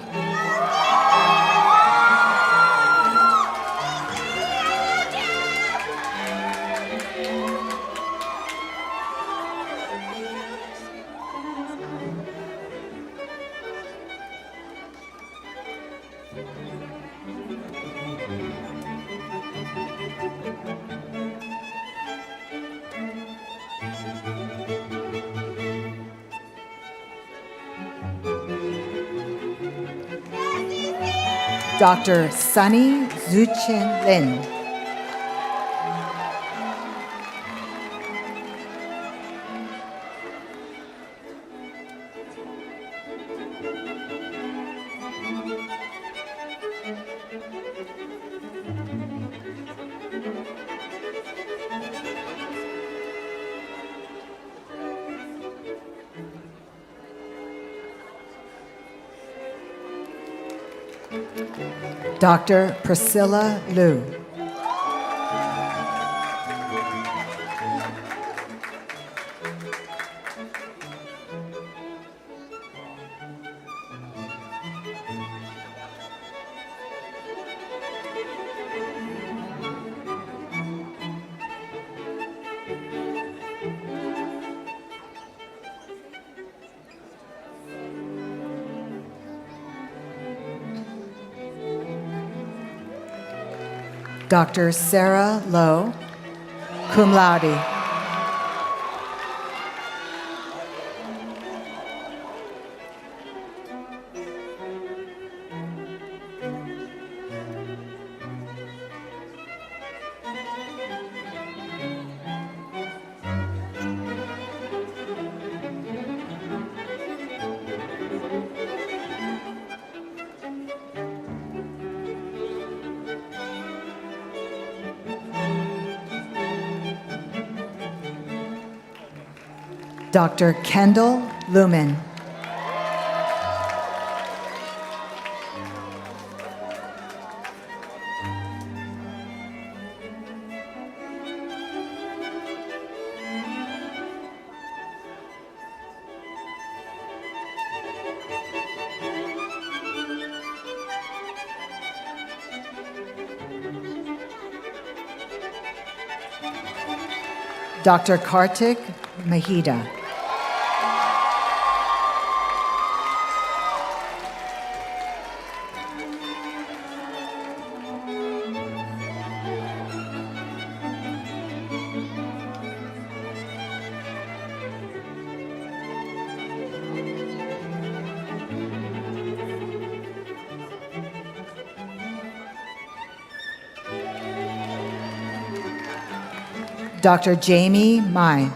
Dr. Sunny Zuchin Lin. Dr. Priscilla Liu. Dr. Sarah Lowe, cum laude. Dr. Kendall Lumen. Dr. Kartik Mahida. Dr. Jamie Mai.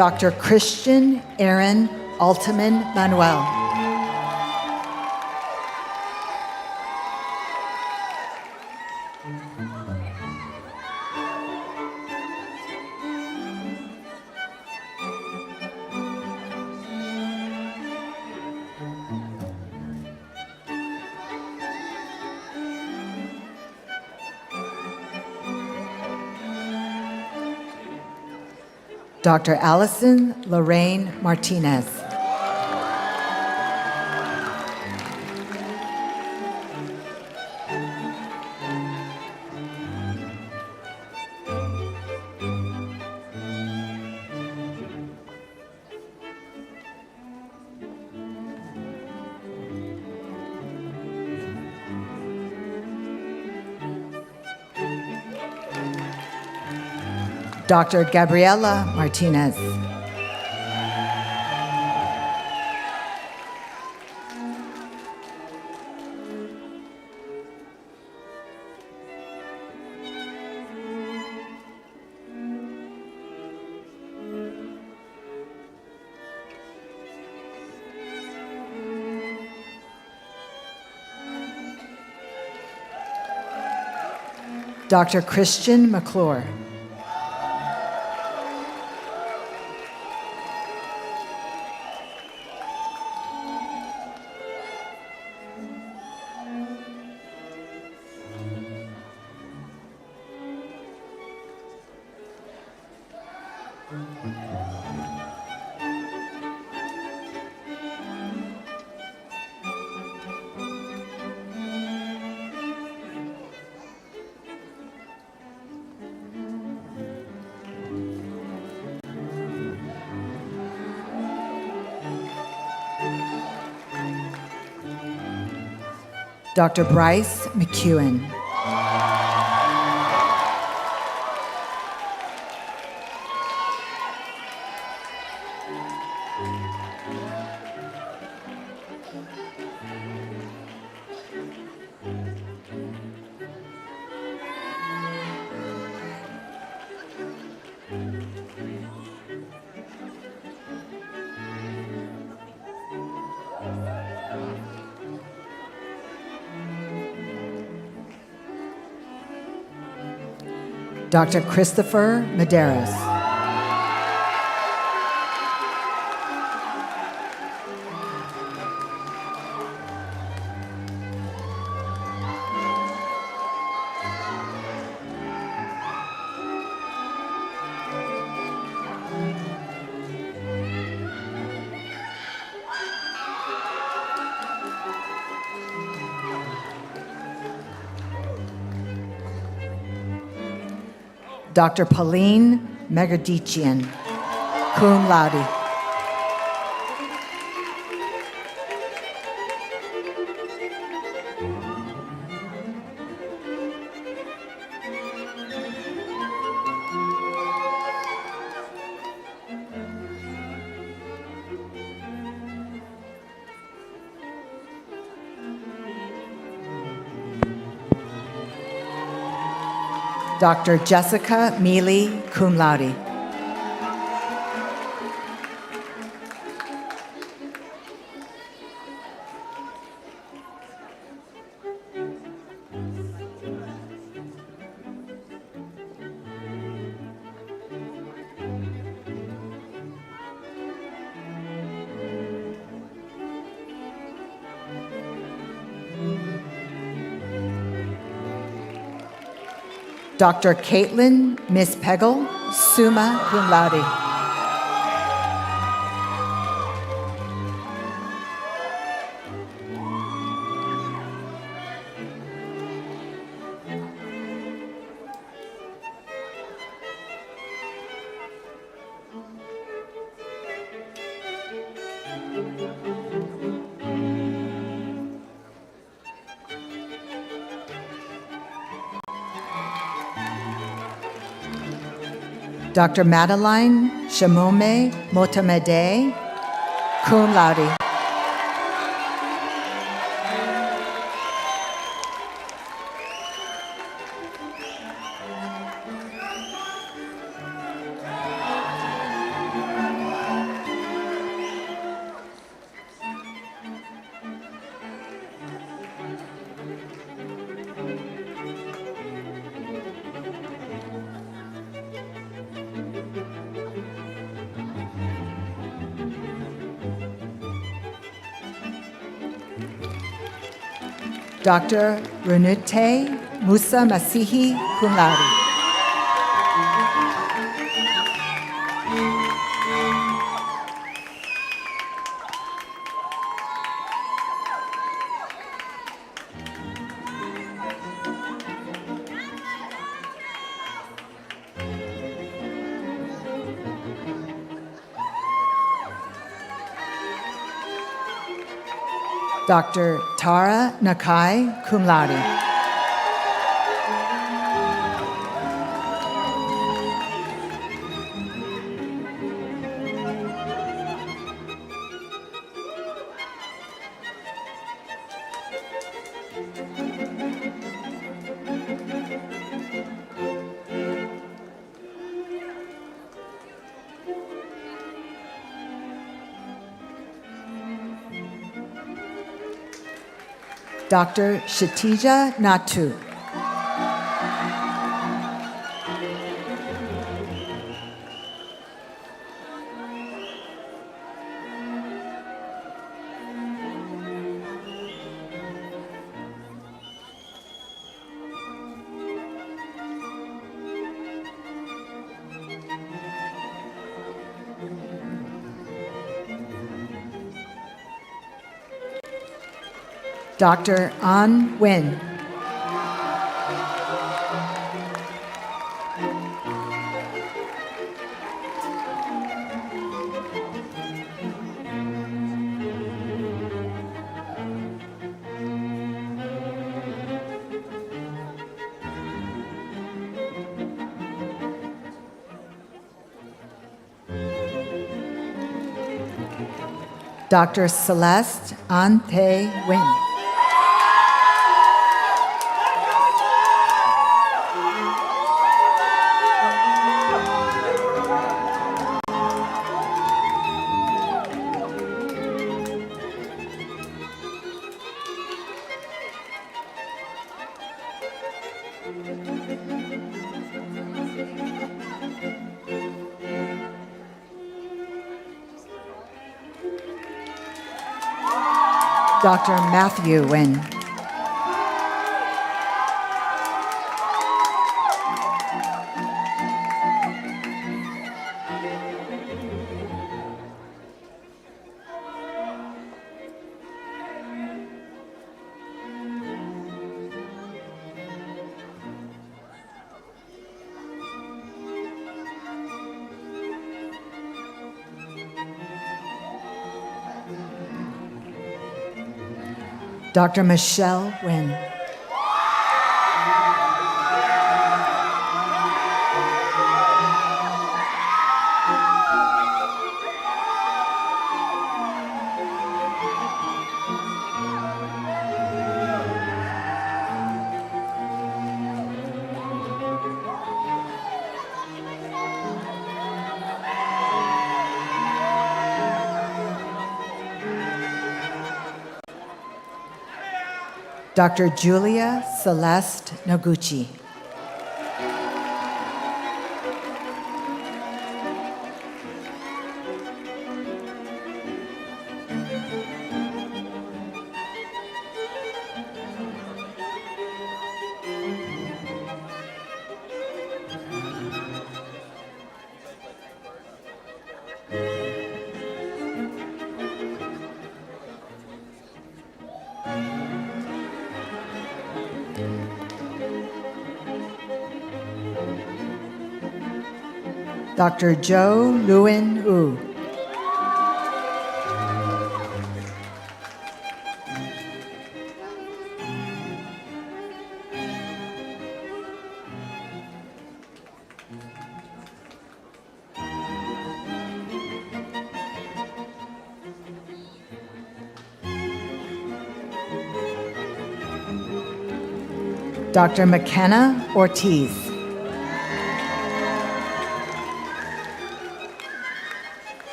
Dr. Christian Aaron Altman Manuel. Dr. Allison Lorraine Martinez. Dr. Gabriela Martinez. Dr. Christian McClure. Dr. Bryce McEwen. Dr. Christopher Medeiros. Dr. Pauline Megadichian, cum laude. Dr. Jessica Mealy, cum laude. Dr. Caitlin Miss Peggle, summa cum laude. Dr. Madeline Shimome Motamede, cum laude. Dr. Renute Musa Masihi, cum laude. Dr. Tara Nakai, cum laude. Dr. Shatija Natu. Dr. An Nguyen. Dr. Celeste An Tae Nguyen. Dr. Matthew Nguyen. Dr. Michelle Nguyen. Dr. Julia Celeste Noguchi. Dr. Joe Lewin Wu. Dr. McKenna Ortiz.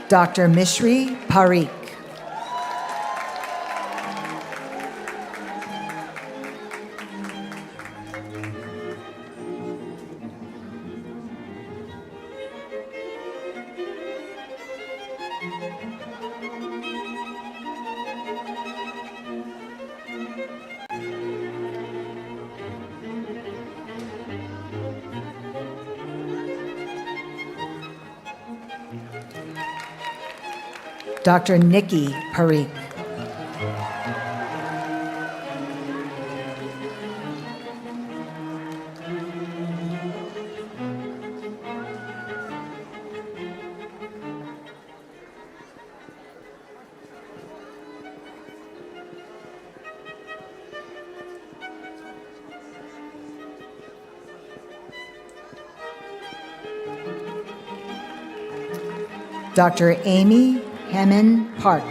Dr. Mishri Parikh. Dr. Nikki Parikh. Dr. Amy Hammond Park.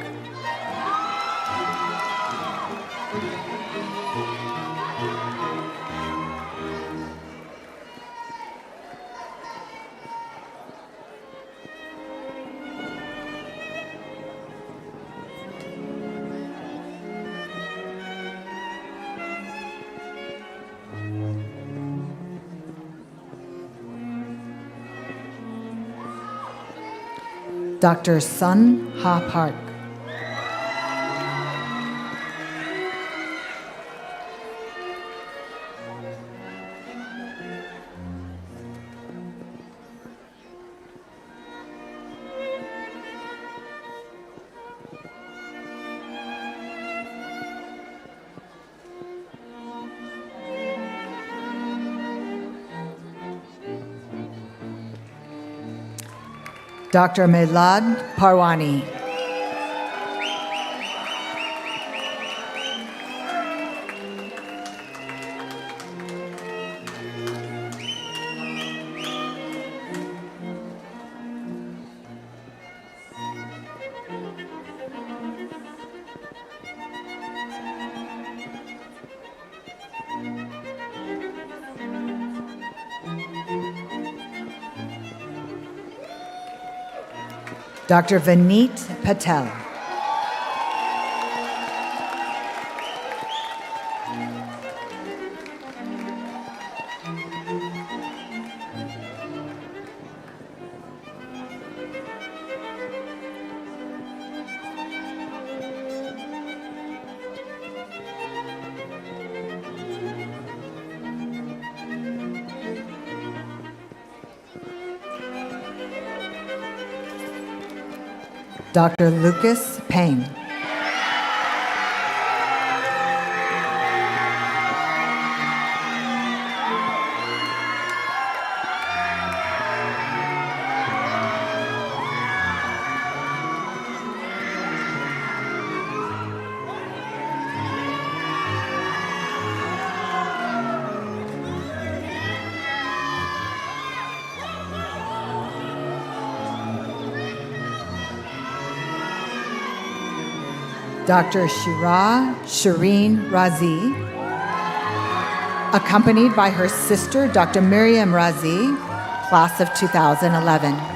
Dr. Sun Ha Park. Dr. Milad Parwani. Dr. Vineet Patel. Dr. Lucas Payne. Dr. Shireen Razi, accompanied by her sister, Dr. Miriam Razi, class of 2011.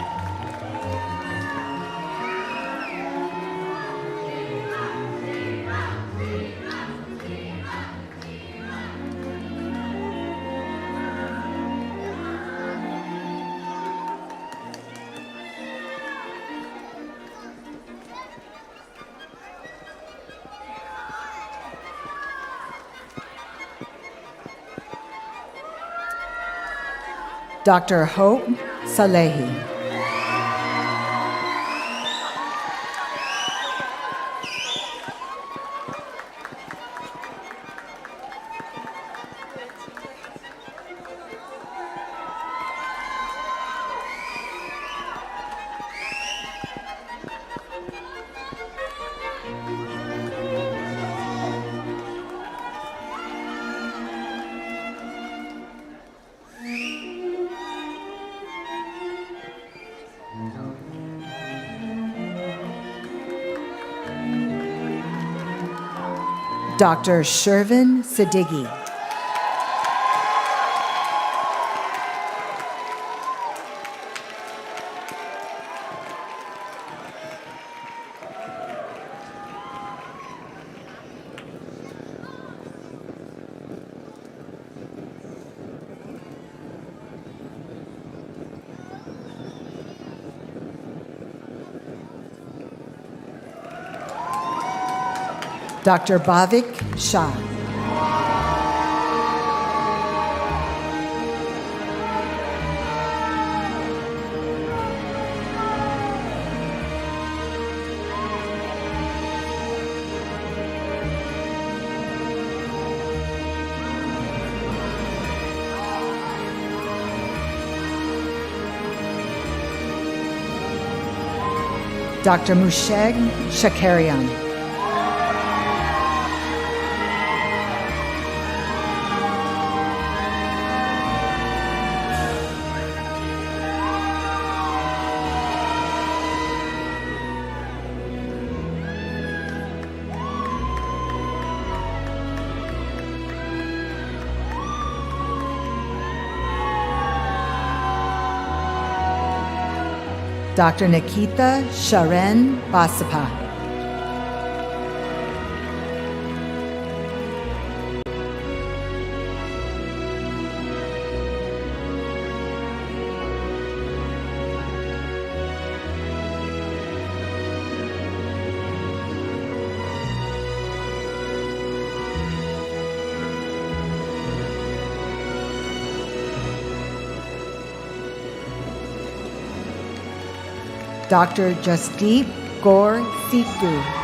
Dr. Hope Salehi. Dr. Shervin Siddiqui. Dr. Bhavik Shah. Dr. Musheg Shakarian. Dr. Nikita Sharen Basapa. Dr. Jasdeep Gaur Sikku.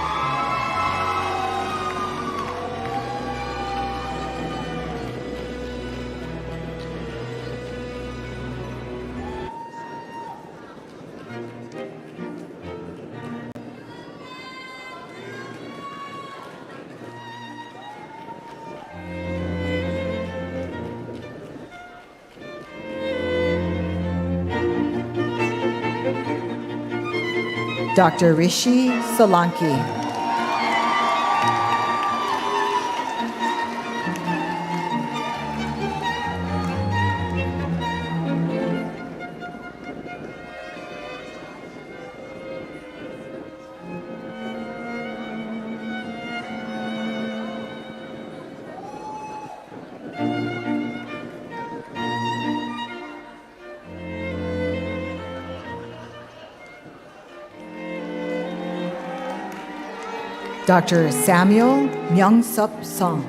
Dr. Rishi Solanki. Dr. Samuel Myung-Sup Song.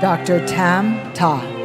Dr. Tam Ta.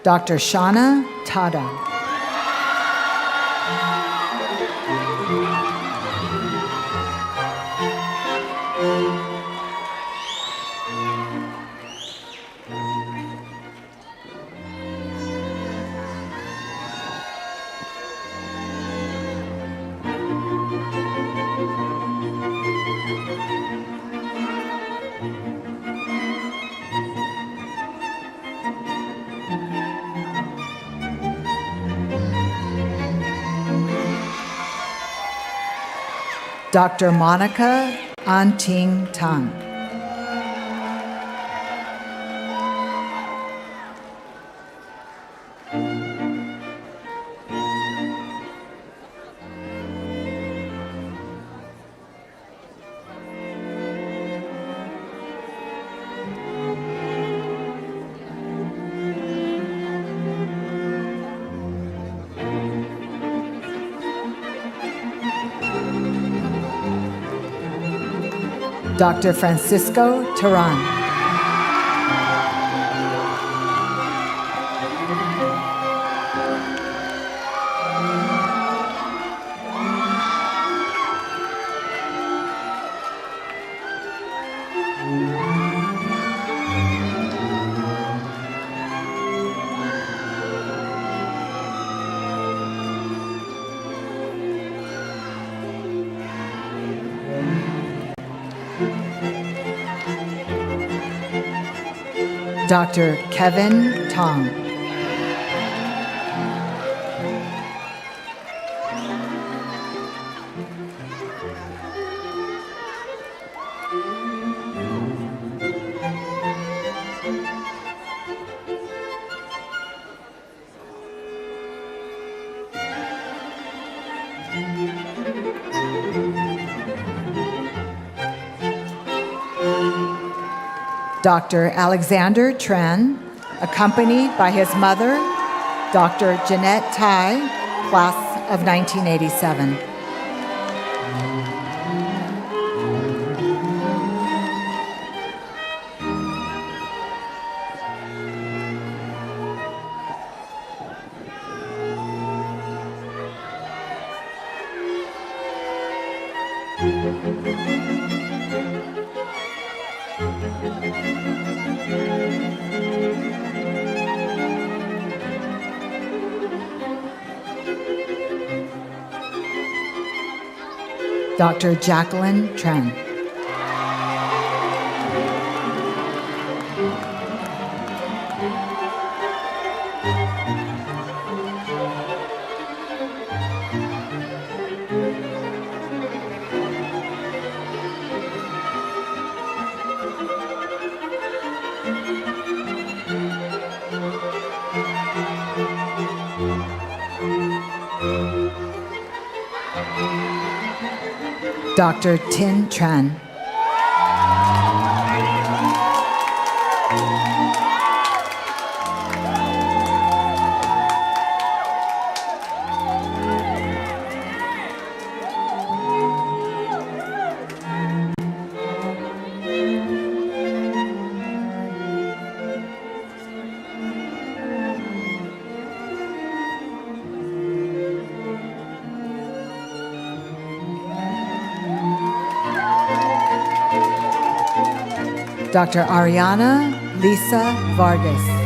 Dr. Shana Tada. Dr. Monica Anting Tang. Dr. Francisco Terran. Dr. Kevin Tong. Dr. Alexander Tran, accompanied by his mother, Dr. Jeanette Tai, class of 1987. Dr. Jacqueline Tran. Dr. Tin Tran. Dr. Ariana Lisa Vargas.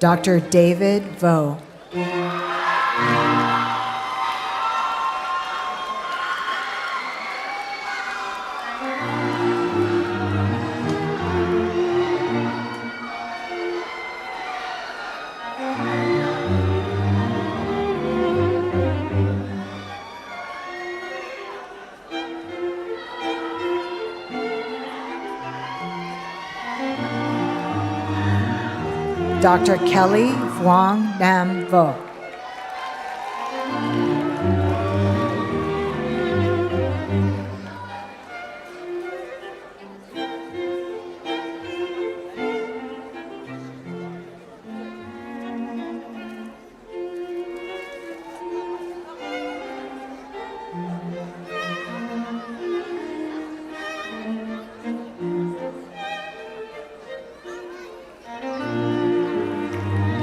Dr. David Vo. Dr. Kelly Vuong Nam Vo.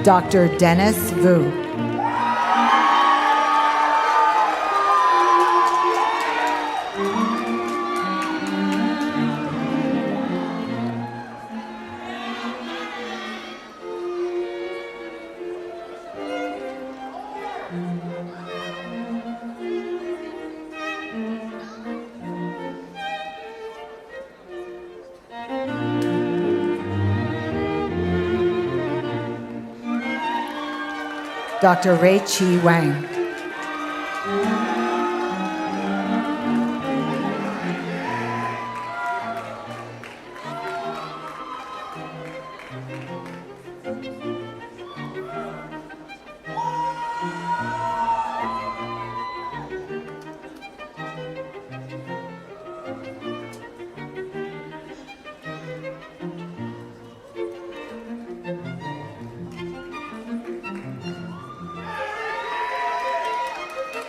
Dr. Dennis Vu. Dr. Ray Chi Wang.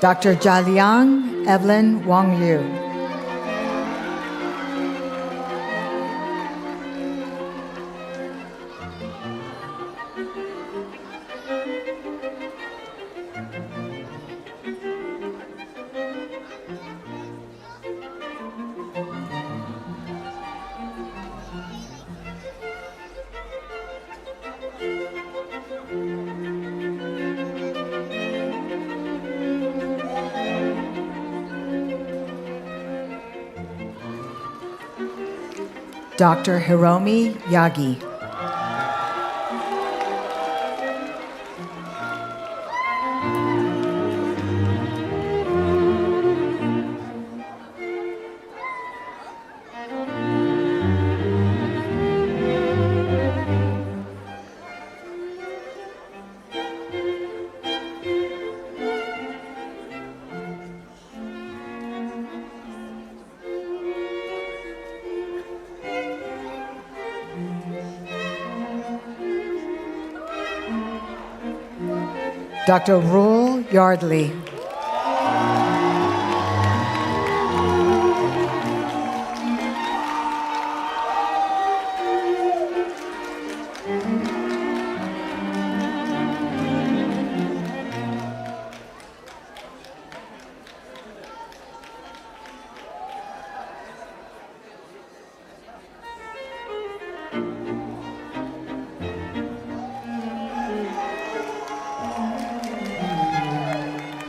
Dr. Jialiang Evelyn Wang Liu. Dr. Hiromi Yagi. Dr. Roel Yardley.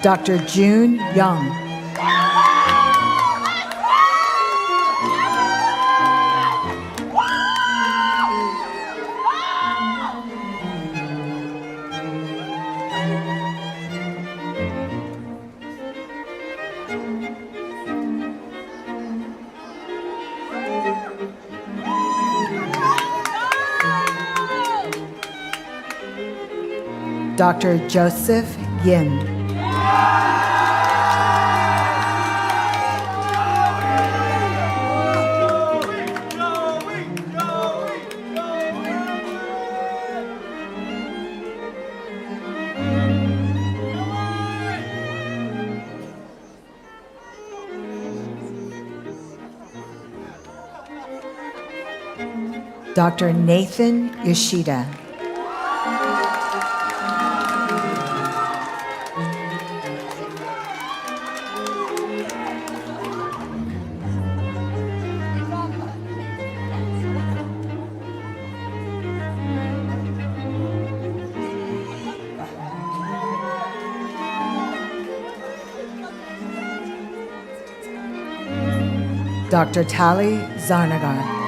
Dr. June Young. Dr. Joseph Yin. Dr. Nathan Yoshida. Dr. Tali Zarnagar.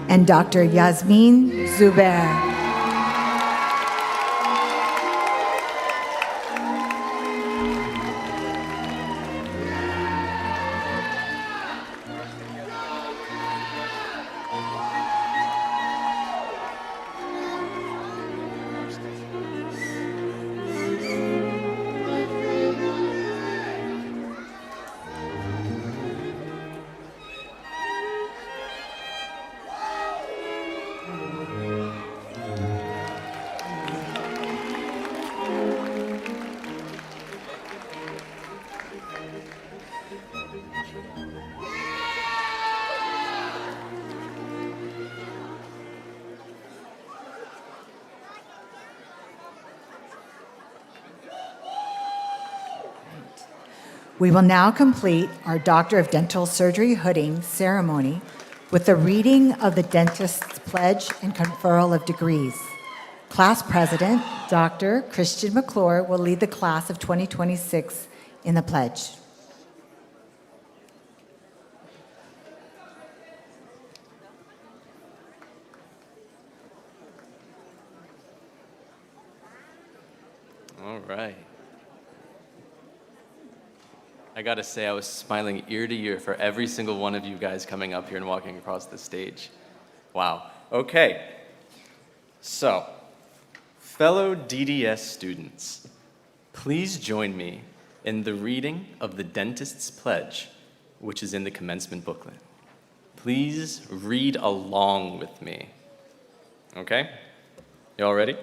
And Dr. Yasmin Zubair. We will now complete our Doctor of Dental Surgery hooding ceremony with the reading of the dentist's pledge and conferral of degrees. Class President, Dr. Christian McClure, will lead the class of 2026 in the pledge. All right. I gotta say, I was smiling ear to ear for every single one of you guys coming up here and walking across the stage. Wow. Okay. So, fellow D.D.S. students, please join me in the reading of the dentist's pledge, which is in the commencement booklet. Please read along with me. Okay? You all ready?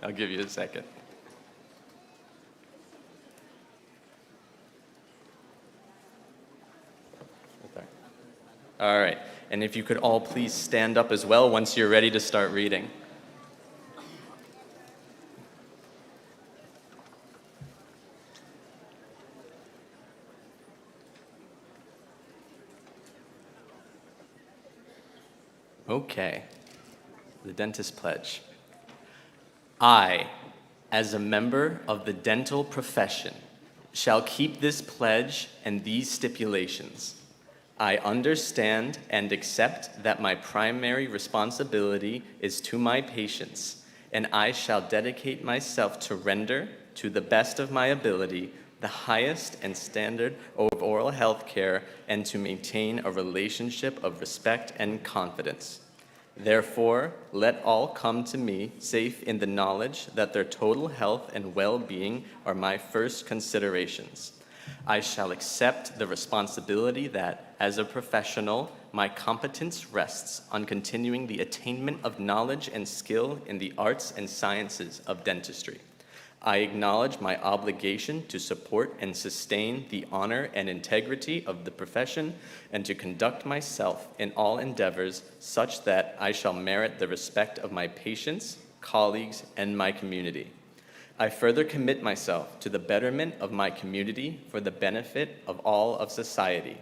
I'll give you a second. Okay. All right, and if you could all please stand up as well once you're ready to start reading. Okay, the dentist pledge. I, as a member of the dental profession, shall keep this pledge and these stipulations. I understand and accept that my primary responsibility is to my patients, and I shall dedicate myself to render, to the best of my ability, the highest and standard of oral health care and to maintain a relationship of respect and confidence. Therefore, let all come to me safe in the knowledge that their total health and well-being are my first considerations. I shall accept the responsibility that, as a professional, my competence rests on continuing the attainment of knowledge and skill in the arts and sciences of dentistry. I acknowledge my obligation to support and sustain the honor and integrity of the profession and to conduct myself in all endeavors such that I shall merit the respect of my patients, colleagues, and my community. I further commit myself to the betterment of my community for the benefit of all of society.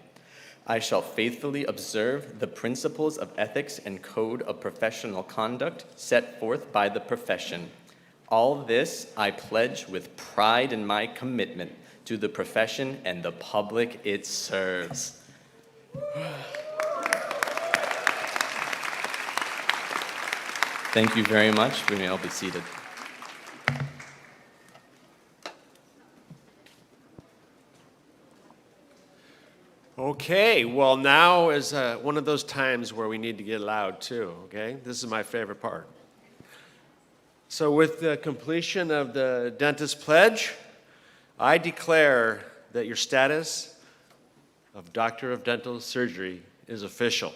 I shall faithfully observe the principles of ethics and code of professional conduct set forth by the profession. All this I pledge with pride in my commitment to the profession and the public it serves. Thank you very much. We may all be seated. Okay, well now is one of those times where we need to get loud too, okay? This is my favorite part. So with the completion of the dentist pledge, I declare that your status of Doctor of Dental Surgery is official.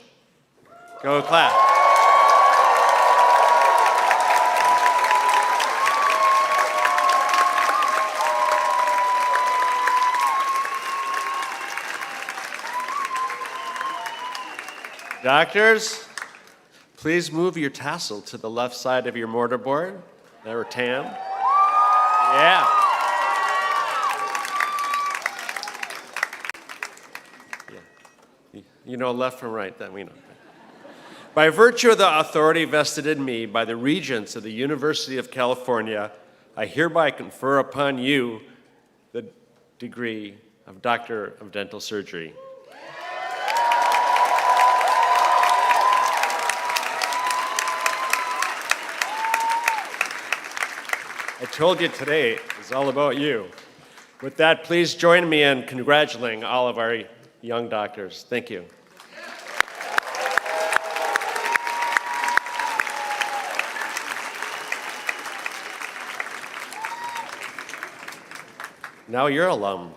Go clap. Doctors, please move your tassel to the left side of your mortarboard, or TAM. Yeah. You know left from right, then we know. By virtue of the authority vested in me by the Regents of the University of California, I hereby confer upon you the degree of Doctor of Dental Surgery. I told you today is all about you. With that, please join me in congratulating all of our young doctors. Thank you. Now you're alum.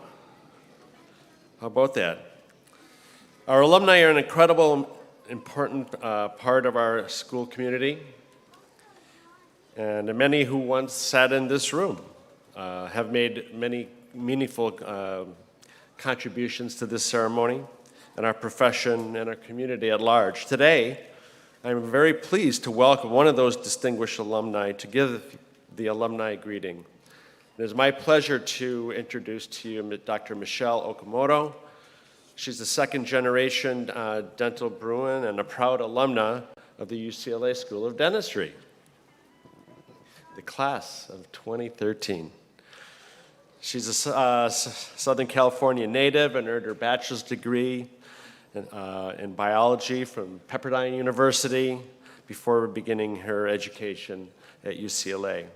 How about that? Our alumni are an incredible, important part of our school community. And many who once sat in this room have made many meaningful contributions to this ceremony and our profession and our community at large. Today, I'm very pleased to welcome one of those distinguished alumni to give the alumni greeting. It is my pleasure to introduce to you Dr. Michelle Okamoto. She's the second generation dental Bruin and a proud alumna of the UCLA School of Dentistry, the class of 2013. She's a Southern California native and earned her bachelor's degree in biology from Pepperdine University before beginning her education at UCLA.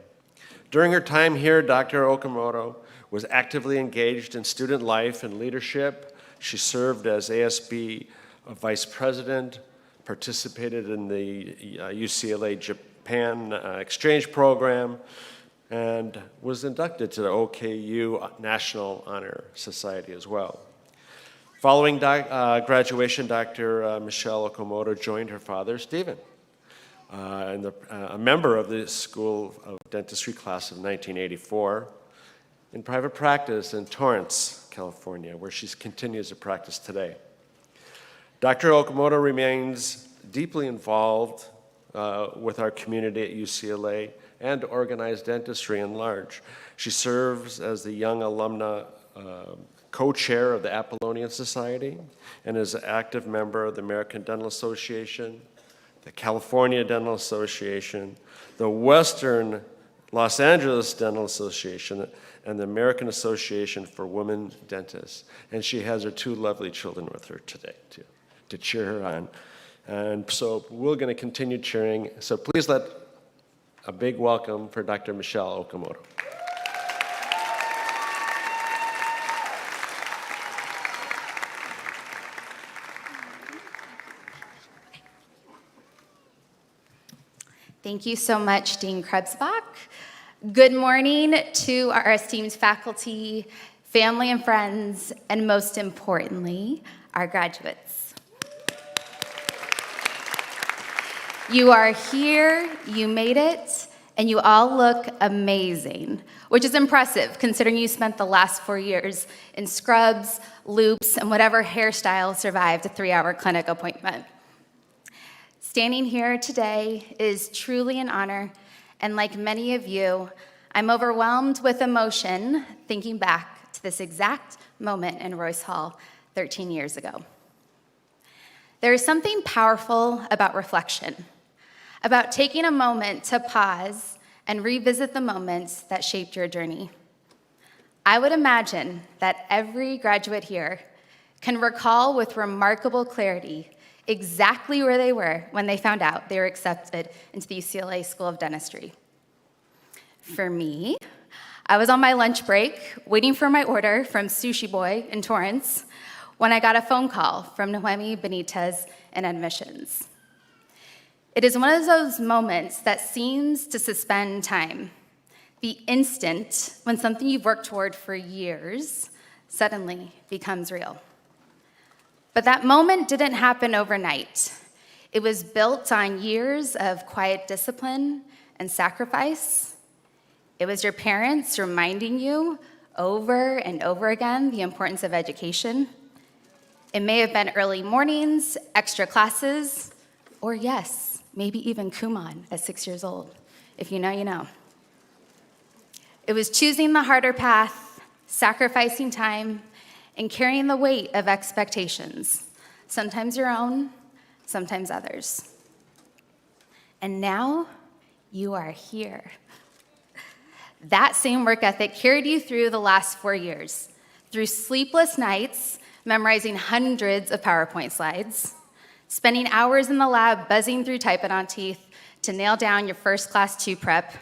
During her time here, Dr. Okamoto was actively engaged in student life and leadership. She served as ASB vice president, participated in the UCLA Japan exchange program, and was inducted to the OKU National Honor Society as well. Following graduation, Dr. Michelle Okamoto joined her father, Stephen, a member of the School of Dentistry class of 1984, in private practice in Torrance, California, where she continues to practice today. Dr. Okamoto remains deeply involved with our community at UCLA and organized dentistry in large. She serves as the Young Alumna co-chair of the Apollonian Society and is an active member of the American Dental Association, the California Dental Association, the Western Los Angeles Dental Association, and the American Association for Women Dentists. And she has her two lovely children with her today to cheer her on. And so we're going to continue cheering. So please let a big welcome for Dr. Michelle Okamoto. Thank you so much, Dean Krebsbach. Good morning to our esteemed faculty, family and friends, and most importantly, our graduates. You are here, you made it, and you all look amazing, which is impressive considering you spent the last 4 years in scrubs, loops, and whatever hairstyle survived a 3-hour clinic appointment. Standing here today is truly an honor, and like many of you, I'm overwhelmed with emotion thinking back to this exact moment in Royce Hall 13 years ago. There is something powerful about reflection, about taking a moment to pause and revisit the moments that shaped your journey. I would imagine that every graduate here can recall with remarkable clarity exactly where they were when they found out they were accepted into the UCLA School of Dentistry. For me, I was on my lunch break waiting for my order from Sushi Boy in Torrance when I got a phone call from Noemi Benitez in admissions. It is one of those moments that seems to suspend time, the instant when something you've worked toward for years suddenly becomes real. But that moment didn't happen overnight. It was built on years of quiet discipline and sacrifice. It was your parents reminding you over and over again the importance of education. It may have been early mornings, extra classes, or yes, maybe even Kumon at 6 years old. If you know, you know. It was choosing the harder path, sacrificing time, and carrying the weight of expectations, sometimes your own, sometimes others. And now you are here. That same work ethic carried you through the last 4 years, through sleepless nights, memorizing hundreds of PowerPoint slides, spending hours in the lab buzzing through Typodont teeth to nail down your first class 2 prep,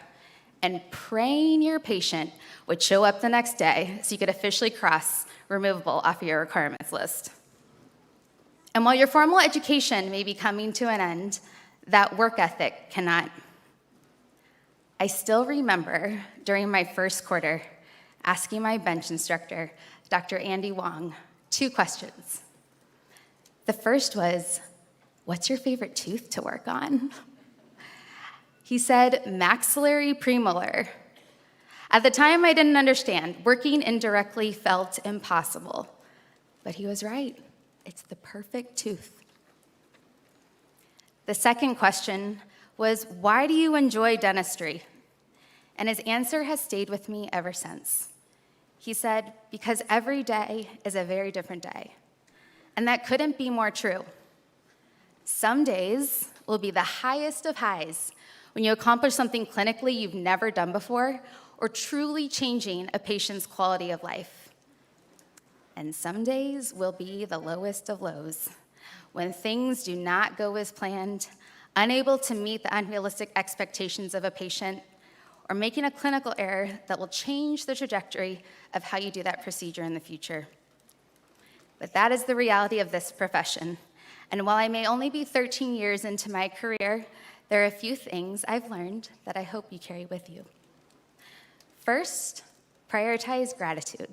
and praying your patient would show up the next day so you could officially cross removable off of your requirements list. And while your formal education may be coming to an end, that work ethic cannot. I still remember during my first quarter asking my bench instructor, Dr. Andy Wong, 2 questions. The first was, what's your favorite tooth to work on? He said, maxillary premolar. At the time, I didn't understand. Working indirectly felt impossible. But he was right. It's the perfect tooth. The second question was, why do you enjoy dentistry? And his answer has stayed with me ever since. He said, because every day is a very different day. And that couldn't be more true. Some days will be the highest of highs when you accomplish something clinically you've never done before or truly changing a patient's quality of life. And some days will be the lowest of lows when things do not go as planned, unable to meet the unrealistic expectations of a patient, or making a clinical error that will change the trajectory of how you do that procedure in the future. But that is the reality of this profession. And while I may only be 13 years into my career, there are a few things I've learned that I hope you carry with you. First, prioritize gratitude.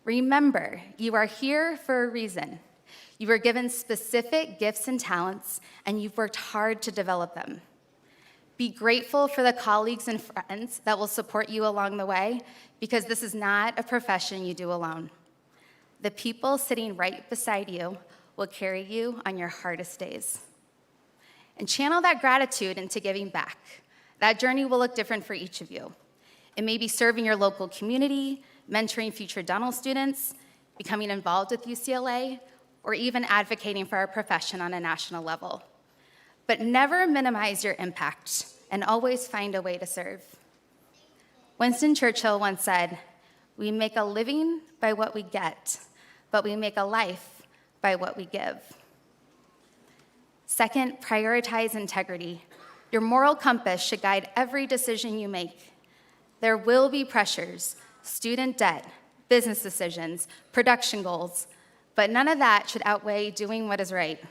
Remember, you are here for a reason. You were given specific gifts and talents, and you've worked hard to develop them. Be grateful for the colleagues and friends that will support you along the way, because this is not a profession you do alone. The people sitting right beside you will carry you on your hardest days. And channel that gratitude into giving back. That journey will look different for each of you. It may be serving your local community, mentoring future dental students, becoming involved with UCLA, or even advocating for our profession on a national level. But never minimize your impact, and always find a way to serve. Winston Churchill once said, "We make a living by what we get, but we make a life by what we give." Second, prioritize integrity. Your moral compass should guide every decision you make. There will be pressures, student debt, business decisions, production goals, but none of that should outweigh doing what is right.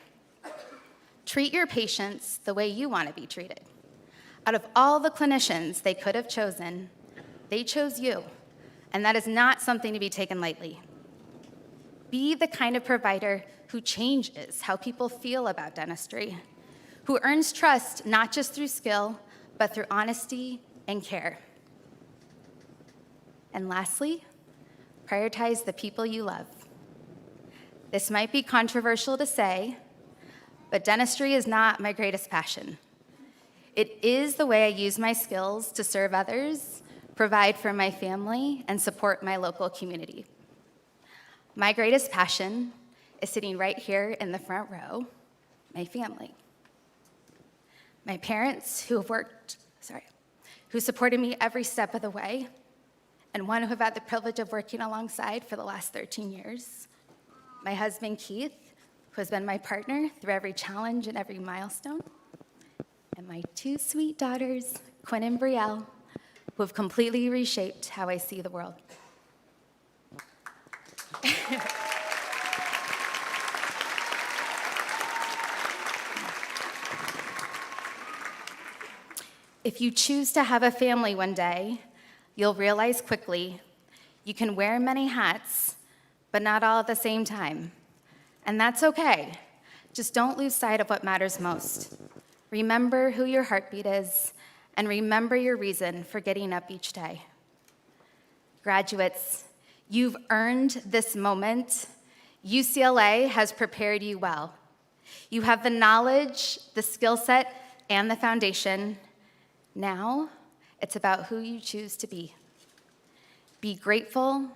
Treat your patients the way you want to be treated. Out of all the clinicians they could have chosen, they chose you, and that is not something to be taken lightly. Be the kind of provider who changes how people feel about dentistry, who earns trust not just through skill, but through honesty and care. And lastly, prioritize the people you love. This might be controversial to say, but dentistry is not my greatest passion. It is the way I use my skills to serve others, provide for my family, and support my local community. My greatest passion is sitting right here in the front row, my family. My parents who supported me every step of the way, and one who have had the privilege of working alongside for the last 13 years. My husband, Keith, who has been my partner through every challenge and every milestone. And my two sweet daughters, Quinn and Brielle, who have completely reshaped how I see the world. If you choose to have a family one day, you'll realize quickly you can wear many hats, but not all at the same time. And that's okay. Just don't lose sight of what matters most. Remember who your heartbeat is, and remember your reason for getting up each day. Graduates, you've earned this moment. UCLA has prepared you well. You have the knowledge, the skill set, and the foundation. Now, it's about who you choose to be. Be grateful,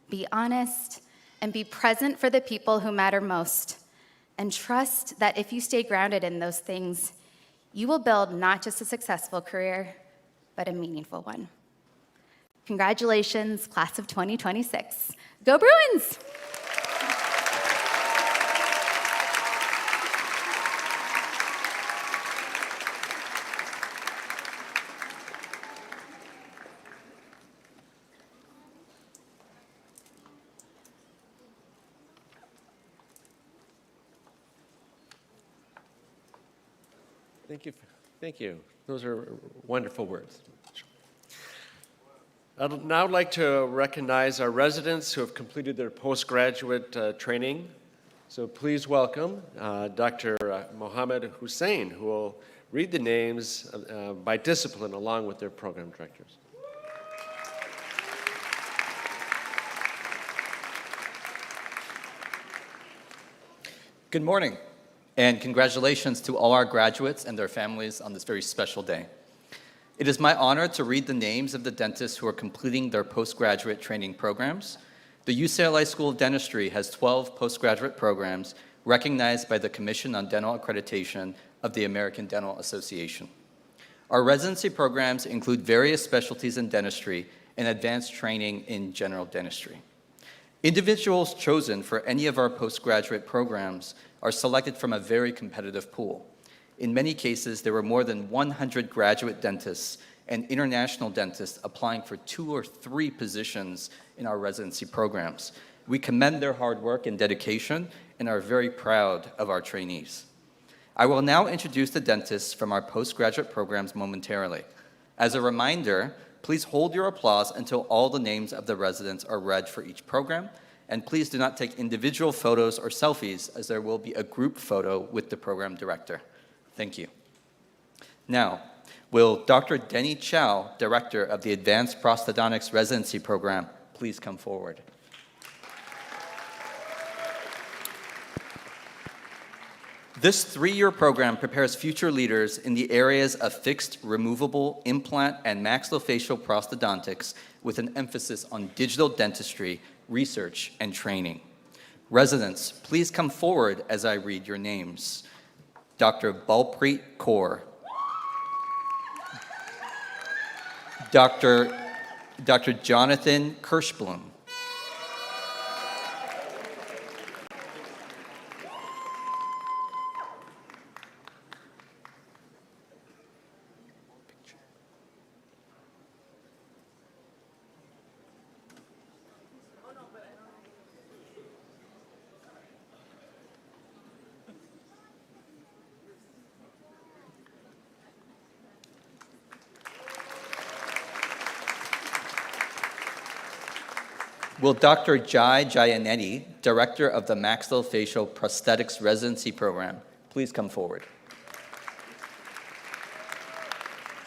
be honest, and be present for the people who matter most. And trust that if you stay grounded in those things, you will build not just a successful career, but a meaningful one. Congratulations, class of 2026. Go Bruins! Thank you. Thank you. Those are wonderful words. I'd now like to recognize our residents who have completed their postgraduate training. So please welcome Dr. Mohammed Hussein, who will read the names by discipline along with their program directors. Good morning, and congratulations to all our graduates and their families on this very special day. It is my honor to read the names of the dentists who are completing their postgraduate training programs. The UCLA School of Dentistry has 12 postgraduate programs recognized by the Commission on Dental Accreditation of the American Dental Association. Our residency programs include various specialties in dentistry and advanced training in general dentistry. Individuals chosen for any of our postgraduate programs are selected from a very competitive pool. In many cases, there were more than 100 graduate dentists and international dentists applying for 2 or 3 positions in our residency programs. We commend their hard work and dedication and are very proud of our trainees. I will now introduce the dentists from our postgraduate programs momentarily. As a reminder, please hold your applause until all the names of the residents are read for each program, and please do not take individual photos or selfies, as there will be a group photo with the program director. Thank you. Now, will Dr. Denny Chow, Director of the Advanced Prosthodontics Residency Program, please come forward. This 3-year program prepares future leaders in the areas of fixed, removable, implant, and maxillofacial prosthodontics with an emphasis on digital dentistry, research, and training. Residents, please come forward as I read your names. Dr. Balpreet Kaur, Dr. Jonathan Kirschblum, will Dr. Jai Jayanetti, Director of the Maxillofacial Prosthetics Residency Program, please come forward.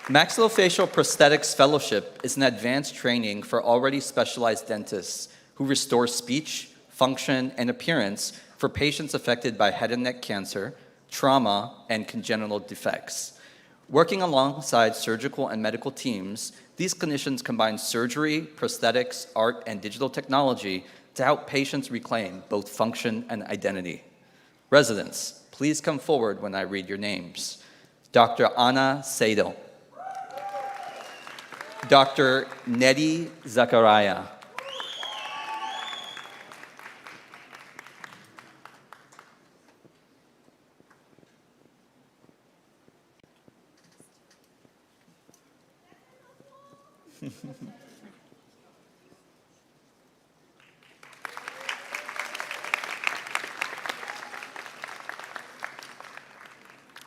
Maxillofacial Prosthetics Fellowship is an advanced training for already specialized dentists who restore speech, function, and appearance for patients affected by head and neck cancer, trauma, and congenital defects. Working alongside surgical and medical teams, these clinicians combine surgery, prosthetics, art, and digital technology to help patients reclaim both function and identity. Residents, please come forward when I read your names. Dr. Anna Seidel, Dr. Nedi Zakaria,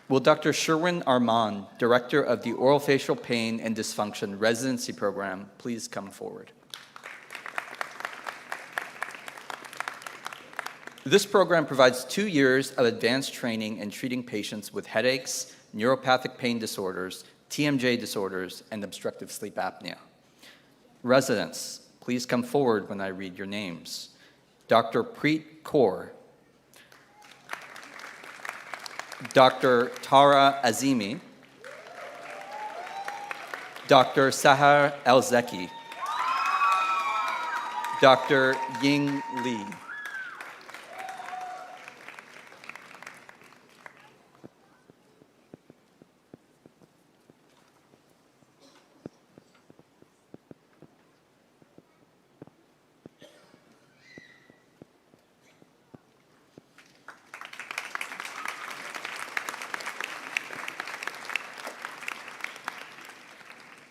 will Dr. Sherwin Armand, Director of the Oral-Facial Pain and Dysfunction Residency Program, please come forward. This program provides 2 years of advanced training in treating patients with headaches, neuropathic pain disorders, TMJ disorders, and obstructive sleep apnea. Residents, please come forward when I read your names. Dr. Preet Kaur, Dr. Tara Azimi, Dr. Sahar El-Zeki, Dr. Ying Li.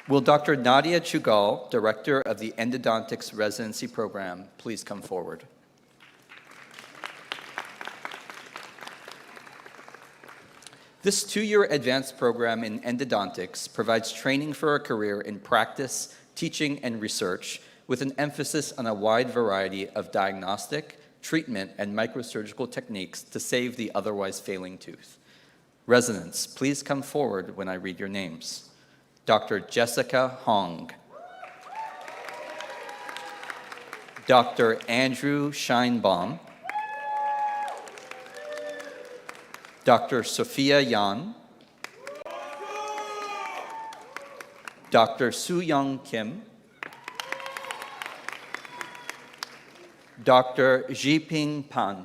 Will Dr. Nadia Chugal, Director of the Endodontics Residency Program, please come forward? This 2-year advanced program in endodontics provides training for a career in practice, teaching, and research with an emphasis on a wide variety of diagnostic, treatment, and microsurgical techniques to save the otherwise failing tooth. Residents, please come forward when I read your names. Dr. Jessica Hong, Dr. Andrew Scheinbaum, Dr. Sophia Yan, Dr. Soo-young Kim, Dr. Jiping Pan,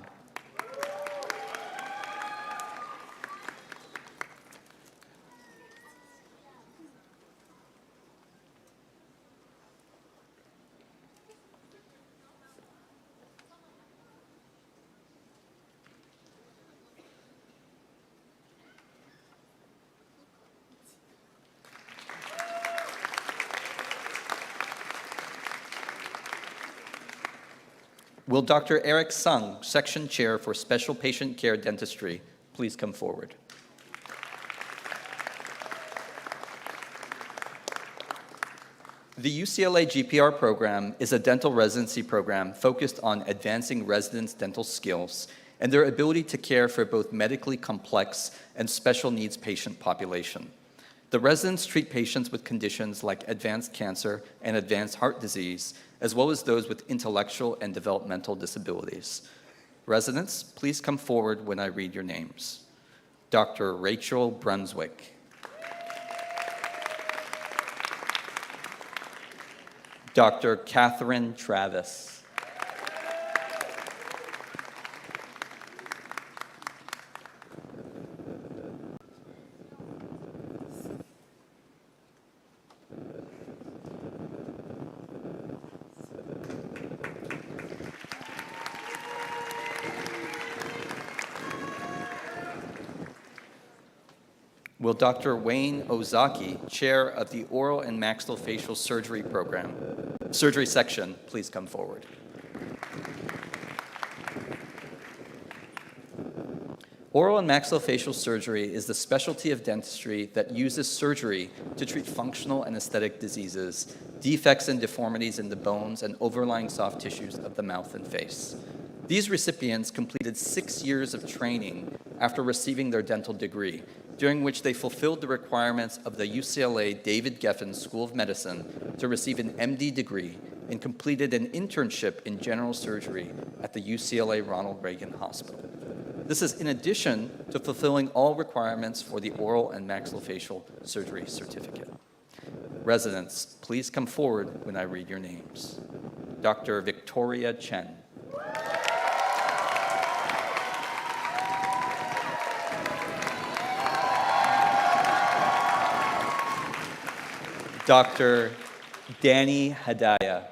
Will Dr. Eric Sung, Section Chair for Special Patient Care Dentistry, please come forward? The UCLA GPR program is a dental residency program focused on advancing residents' dental skills and their ability to care for both medically complex and special needs patient population. The residents treat patients with conditions like advanced cancer and advanced heart disease, as well as those with intellectual and developmental disabilities. Residents, please come forward when I read your names. Dr. Rachel Brunswick. Dr. Catherine Travis. Will Dr. Wayne Ozaki, Chair of the Oral and Maxillofacial Surgery Section, please come forward. Oral and maxillofacial surgery is the specialty of dentistry that uses surgery to treat functional and aesthetic diseases, defects and deformities in the bones and overlying soft tissues of the mouth and face. These recipients completed 6 years of training after receiving their dental degree, during which they fulfilled the requirements of the UCLA David Geffen School of Medicine to receive an MD degree and completed an internship in general surgery at the UCLA Ronald Reagan Hospital. This is in addition to fulfilling all requirements for the oral and maxillofacial surgery certificate. Residents, please come forward when I read your names. Dr. Victoria Chen. Dr. Danny Hadaya.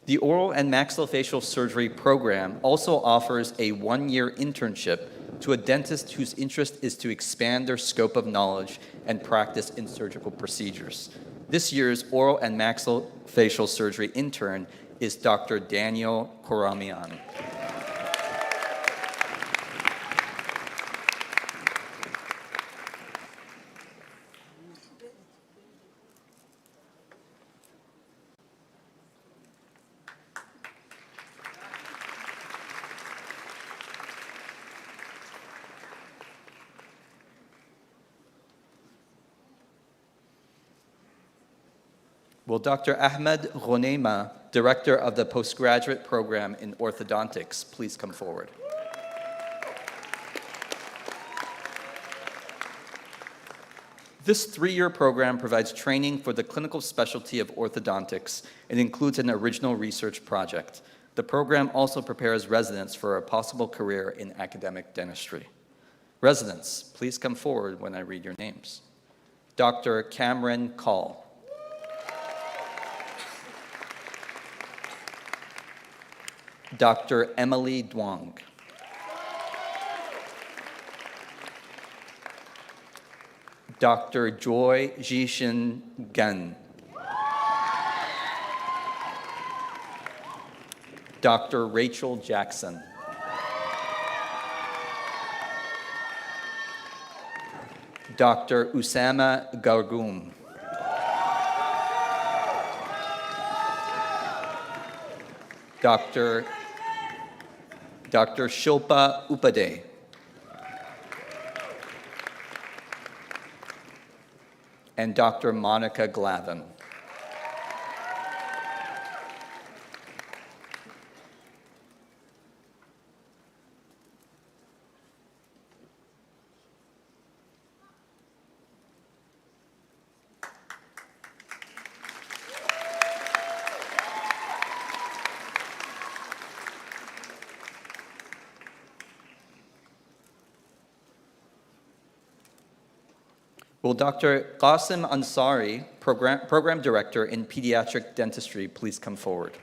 The Oral and Maxillofacial Surgery program also offers a one-year internship to a dentist whose interest is to expand their scope of knowledge and practice in surgical procedures. This year's Oral and Maxillofacial Surgery intern is Dr. Daniel Koramian. Will Dr. Ahmed Ghoneima, Director of the Postgraduate Program in Orthodontics, please come forward? This 3-year program provides training for the clinical specialty of orthodontics and includes an original research project. The program also prepares residents for a possible career in academic dentistry. Residents, please come forward when I read your names. Dr. Cameron Call. Dr. Emily Duong. Dr. Joy Jishin Gan. Dr. Rachel Jackson. Dr. Usama Gargoum. Dr. Shilpa Upade. And Dr. Monica Glavin. Will Dr. Qasim Ansari, Program Director in Pediatric Dentistry, please come forward?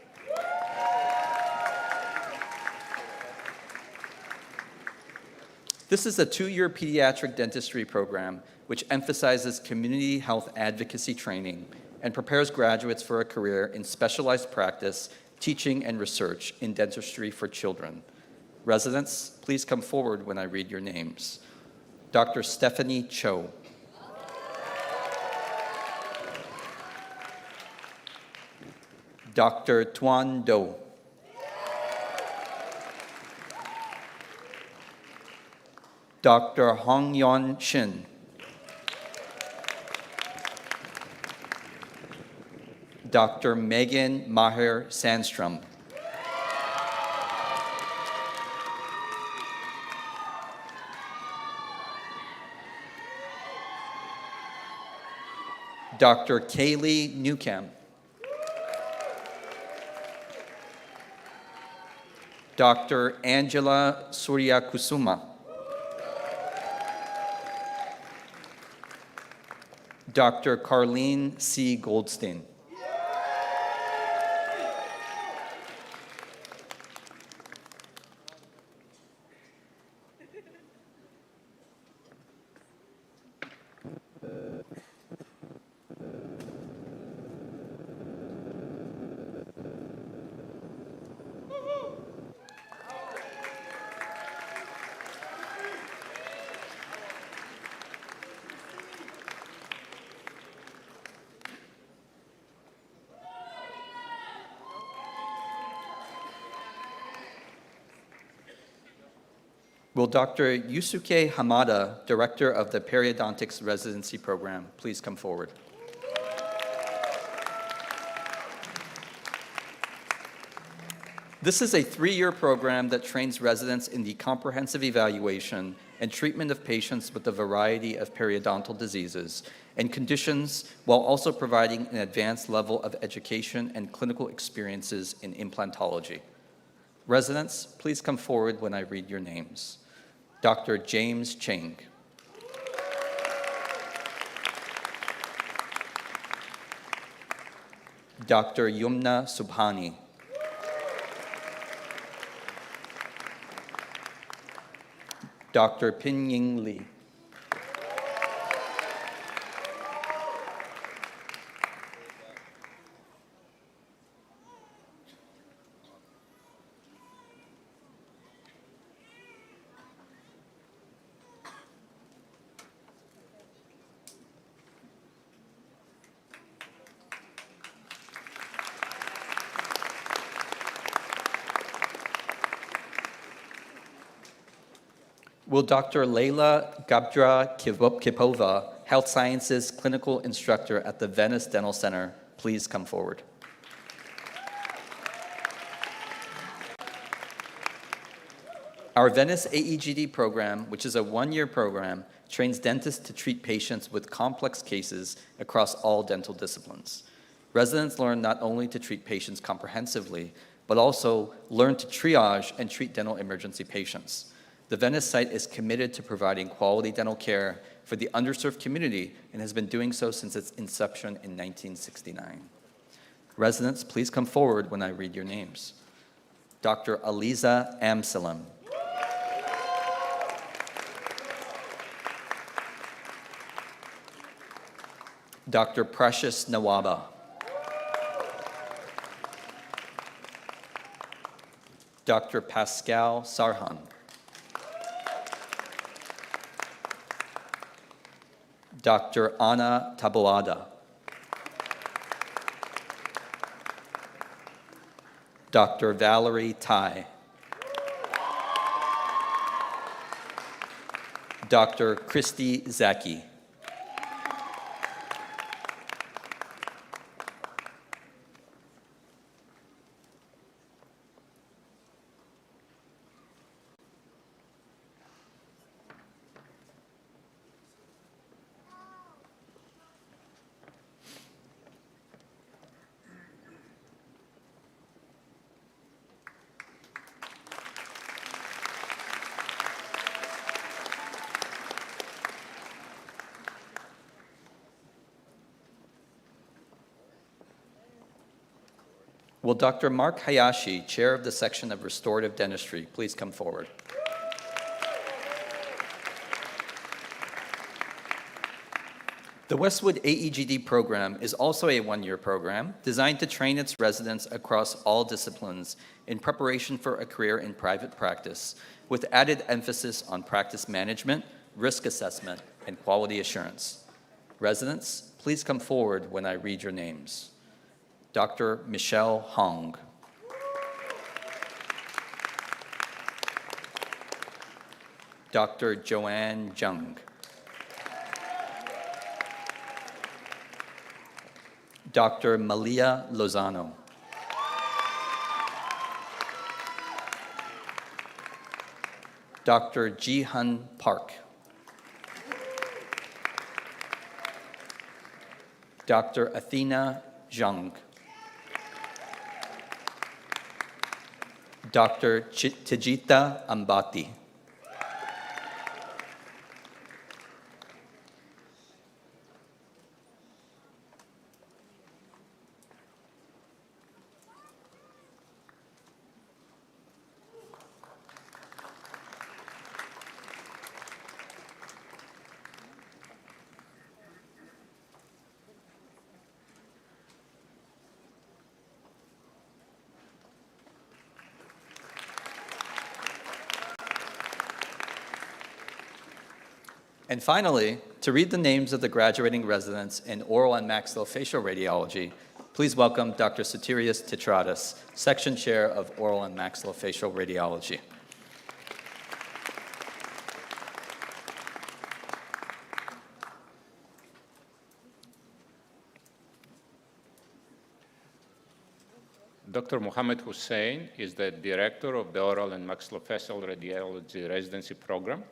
This is a 2-year pediatric dentistry program which emphasizes community health advocacy training and prepares graduates for a career in specialized practice, teaching, and research in dentistry for children. Residents, please come forward when I read your names. Dr. Stephanie Cho. Dr. Tuan Do. Dr. Hong Yon Shin. Dr. Megan Maher Sandstrom. Dr. Kaylee Newcamp. Dr. Angela Suryakusuma. Dr. Carlene C. Goldstein. Will Dr. Yusuke Hamada, Director of the Periodontics Residency Program, please come forward? This is a 3-year program that trains residents in the comprehensive evaluation and treatment of patients with a variety of periodontal diseases and conditions, while also providing an advanced level of education and clinical experiences in implantology. Residents, please come forward when I read your names. Dr. James Cheng. Dr. Yumna Subhani. Dr. Pinying Lee. Will Dr. Leila Gabdra Kipova, Health Sciences Clinical Instructor at the Venice Dental Center, please come forward? Our Venice AEGD program, which is a 1-year program, trains dentists to treat patients with complex cases across all dental disciplines. Residents learn not only to treat patients comprehensively, but also learn to triage and treat dental emergency patients. The Venice site is committed to providing quality dental care for the underserved community and has been doing so since its inception in 1969. Residents, please come forward when I read your names. Dr. Aliza Amsalem. Dr. Precious Nawaba. Dr. Pascal Sarhan. Dr. Anna Taboada. Dr. Valerie Tai. Dr. Christy Zaki. Will Dr. Mark Hayashi, Chair of the Section of Restorative Dentistry, please come forward? The Westwood AEGD program is also a one-year program designed to train its residents across all disciplines in preparation for a career in private practice, with added emphasis on practice management, risk assessment, and quality assurance. Residents, please come forward when I read your names. Dr. Michelle Hong. Dr. Joanne Jung. Dr. Malia Lozano. Dr. Ji-hun Park. Dr. Athena Zhang. Dr. Tejita Ambati. And finally, to read the names of the graduating residents in oral and maxillofacial radiology, please welcome Dr. Sotirios Tetratis, Section Chair of Oral and Maxillofacial Radiology. Dr. Mohammed Hussein is the Director of the Oral and Maxillofacial Radiology Residency Program.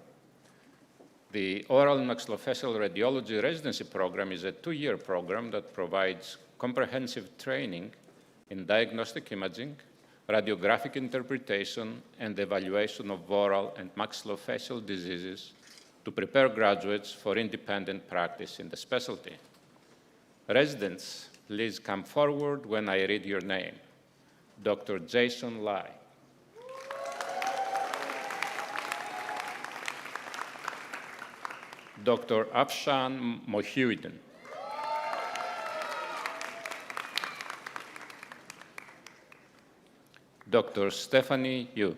The Oral and Maxillofacial Radiology Residency Program is a two-year program that provides comprehensive training in diagnostic imaging, radiographic interpretation, and evaluation of oral and maxillofacial diseases to prepare graduates for independent practice in the specialty. Residents, please come forward when I read your name. Dr. Jason Lai. Dr. Afshan Mohiuddin. Dr. Stephanie Yu.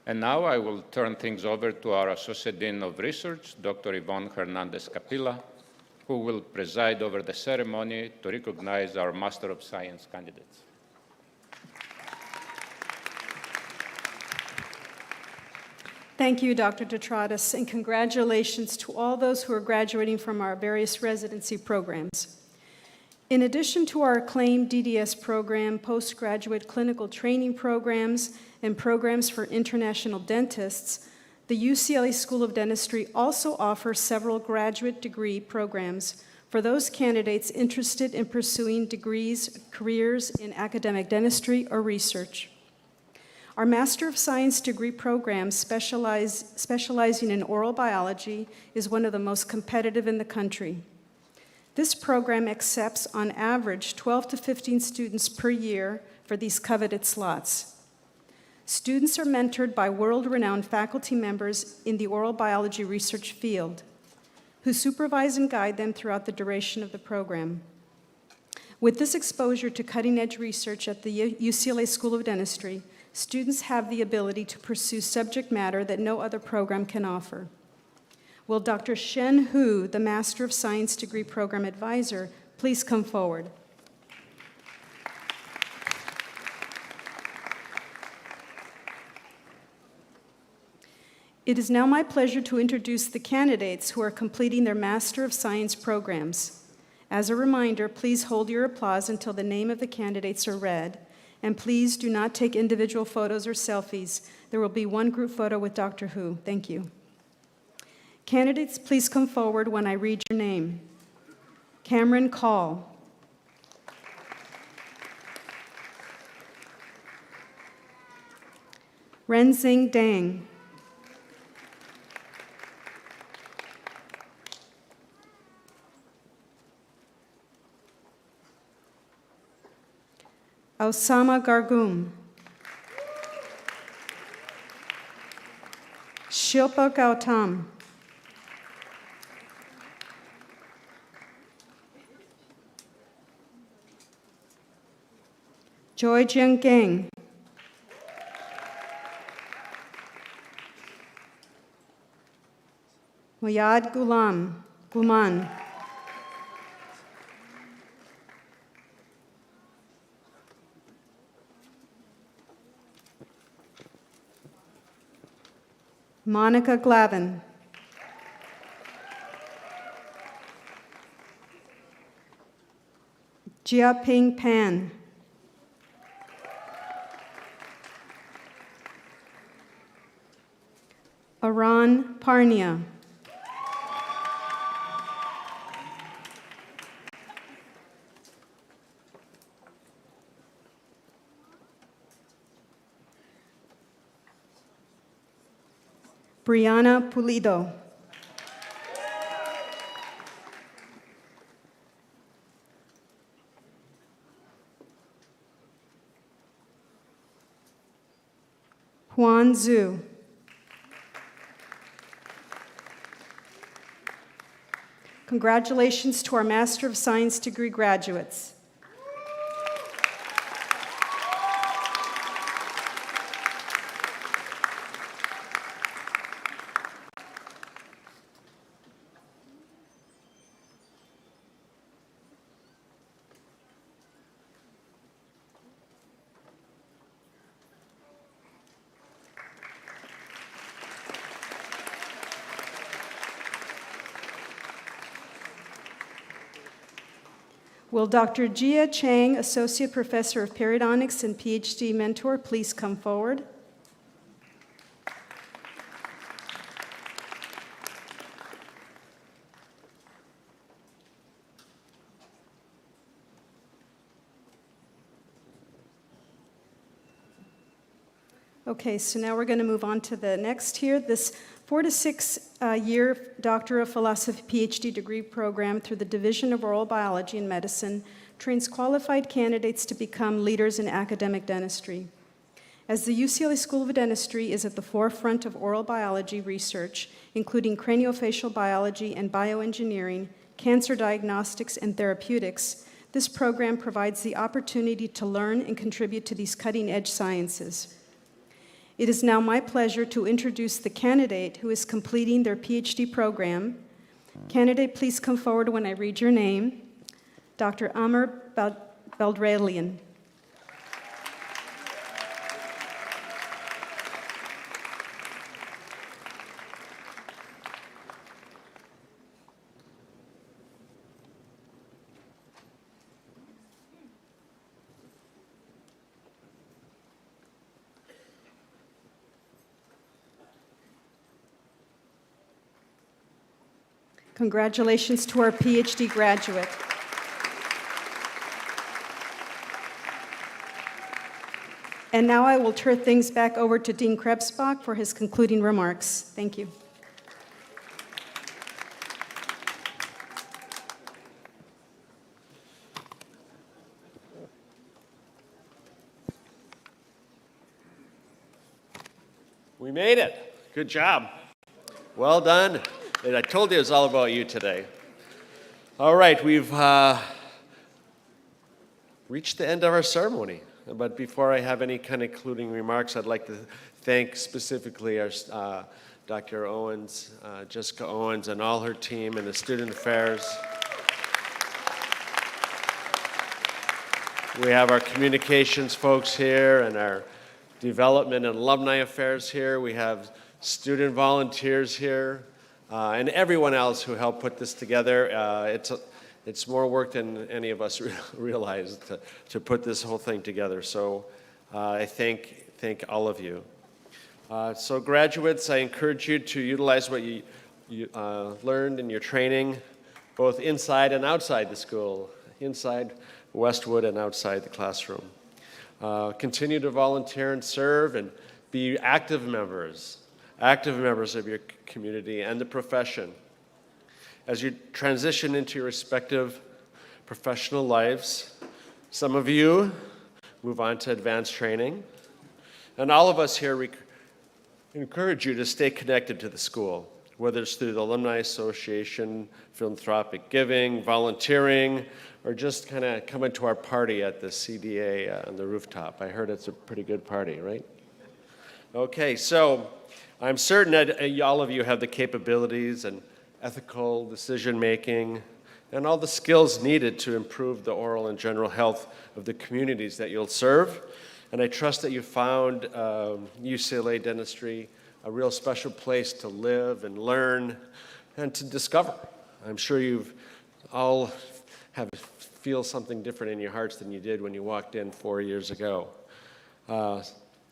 And now I will turn things over to our Associate Dean of Research, Dr. Yvonne Hernandez-Capilla, who will preside over the ceremony to recognize our Master of Science candidates. Thank you, Dr. Tetratis, and congratulations to all those who are graduating from our various residency programs. In addition to our acclaimed D.D.S. program, postgraduate clinical training programs, and programs for international dentists, the UCLA School of Dentistry also offers several graduate degree programs for those candidates interested in pursuing careers in academic dentistry or research. Our Master of Science degree program specializing in oral biology is one of the most competitive in the country. This program accepts on average 12 to 15 students per year for these coveted slots. Students are mentored by world-renowned faculty members in the oral biology research field, who supervise and guide them throughout the duration of the program. With this exposure to cutting-edge research at the UCLA School of Dentistry, students have the ability to pursue subject matter that no other program can offer. Will Dr. Shen Hu, the Master of Science degree program advisor, please come forward? It is now my pleasure to introduce the candidates who are completing their Master of Science programs. As a reminder, please hold your applause until the name of the candidates are read, and please do not take individual photos or selfies. There will be one group photo with Dr. Hu. Thank you. Candidates, please come forward when I read your name. Cameron Call. Renzing Dang. Osama Gargum. Shilpa Gautam. Joy Jiang Gang. Moyad Guman. Monica Glavin. Jiaping Pan. Aran Parnia. Brianna Pulido. Juan Zhu. Congratulations to our Master of Science degree graduates. Will Dr. Jia Chang, Associate Professor of Periodontics and Ph.D. mentor, please come forward? Okay, so now we're going to move on to the next here. This 4 to 6 year Doctor of Philosophy PhD degree program through the Division of Oral Biology and Medicine trains qualified candidates to become leaders in academic dentistry. As the UCLA School of Dentistry is at the forefront of oral biology research, including craniofacial biology and bioengineering, cancer diagnostics, and therapeutics, this program provides the opportunity to learn and contribute to these cutting-edge sciences. It is now my pleasure to introduce the candidate who is completing their PhD program. Candidate, please come forward when I read your name. Dr. Amr Beldralian. Congratulations to our PhD graduate. And now I will turn things back over to Dean Krebsbach for his concluding remarks. Thank you. We made it. Good job. Well done. And I told you it was all about you today. All right, we've reached the end of our ceremony. But before I have any kind of concluding remarks, I'd like to thank specifically our Dr. Owens, Jessica Owens, and all her team and the student affairs. We have our communications folks here and our development and alumni affairs here. We have student volunteers here. And everyone else who helped put this together. It's more work than any of us realized to put this whole thing together. So I thank all of you. So graduates, I encourage you to utilize you learned in your training, both inside and outside the school, inside Westwood and outside the classroom. Continue to volunteer and serve and be active members of your community and the profession. As you transition into your respective professional lives, some of you move on to advanced training, and all of us here encourage you to stay connected to the school, whether it's through the Alumni Association, philanthropic giving, volunteering, or just kind of coming to our party at the CDA on the rooftop. I heard it's a pretty good party, right? Okay, so I'm certain that all of you have the capabilities and ethical decision-making and all the skills needed to improve the oral and general health of the communities that you'll serve. And I trust that you found UCLA Dentistry a real special place to live and learn and to discover. I'm sure you've all feel something different in your hearts than you did when you walked in 4 years ago.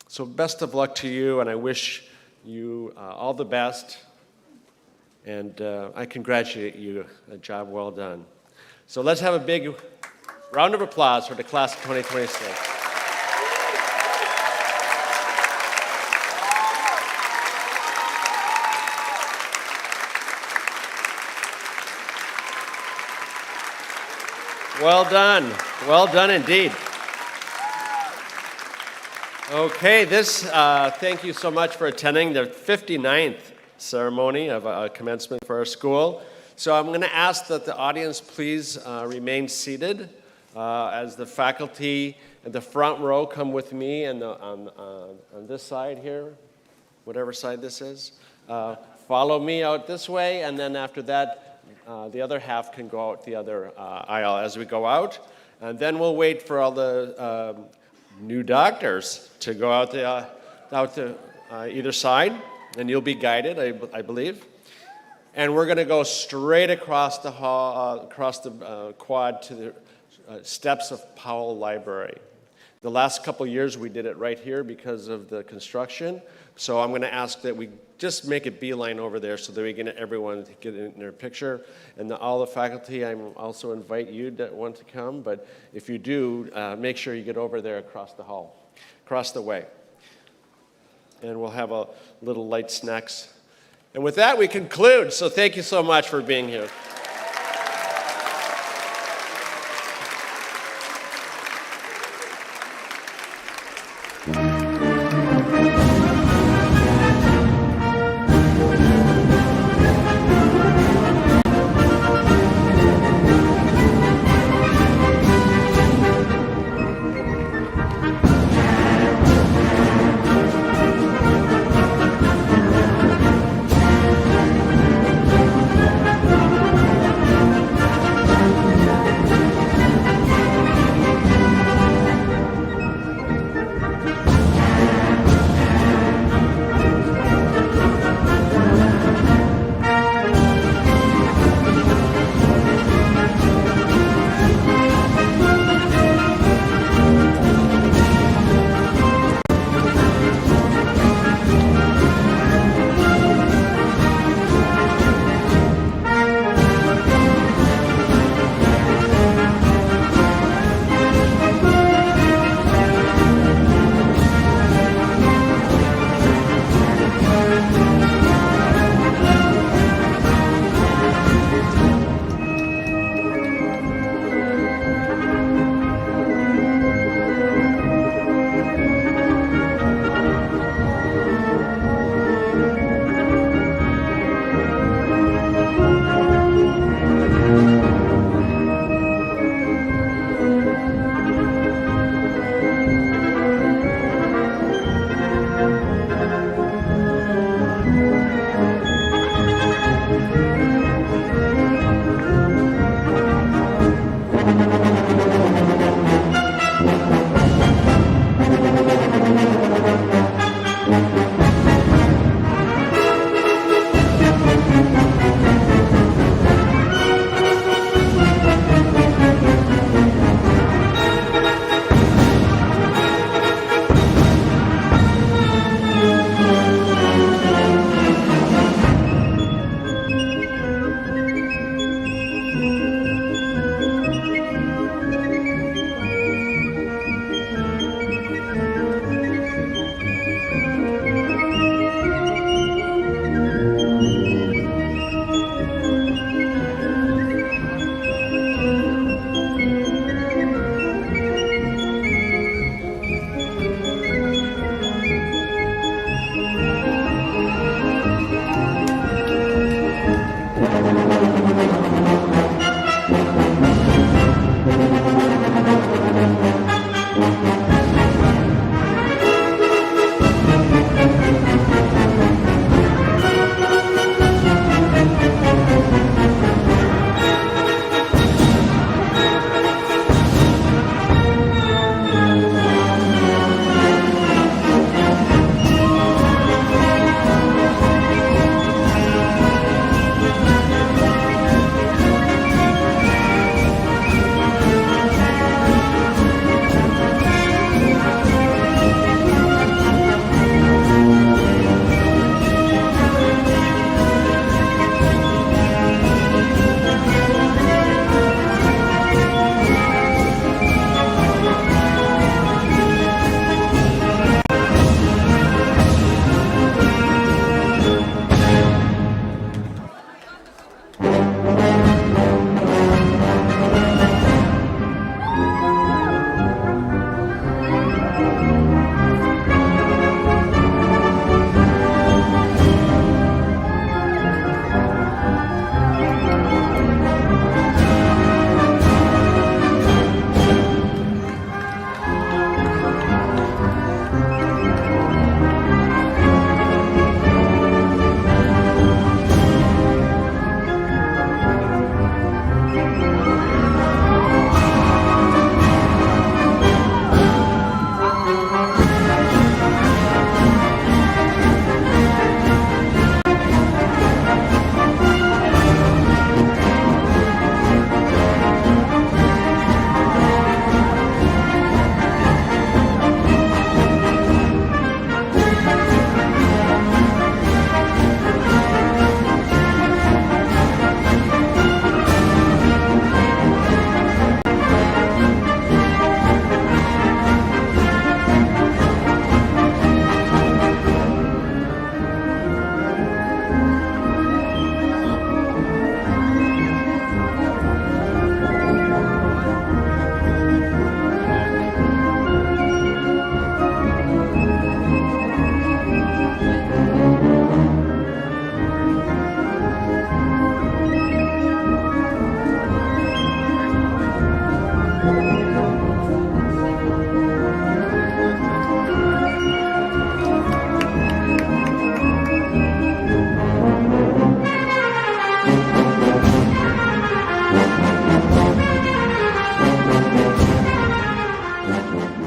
So best of luck to you, and I wish you all the best. And I congratulate you. A job well done. So let's have a big round of applause for the class of 2026. Well done indeed. Okay, thank you so much for attending the 59th ceremony of commencement for our school. So I'm going to ask that the audience please remain seated as the faculty at the front row come with me and on this side here, whatever side this is. Follow me out this way, and then after that, the other half can go out the other aisle as we go out. And then we'll wait for all the new doctors to go out to either side, and you'll be guided, I believe. And we're going to go straight across the hall, across the quad to the steps of Powell Library. The last couple years we did it right here because of the construction. So I'm going to ask that we just make a beeline over there so that we get everyone to get in their picture. And all the faculty, I also invite you that want to come. But if you do, make sure you get over there across the hall, across the way. And we'll have a little light snacks. And with that, we conclude. So thank you so much for being here. you.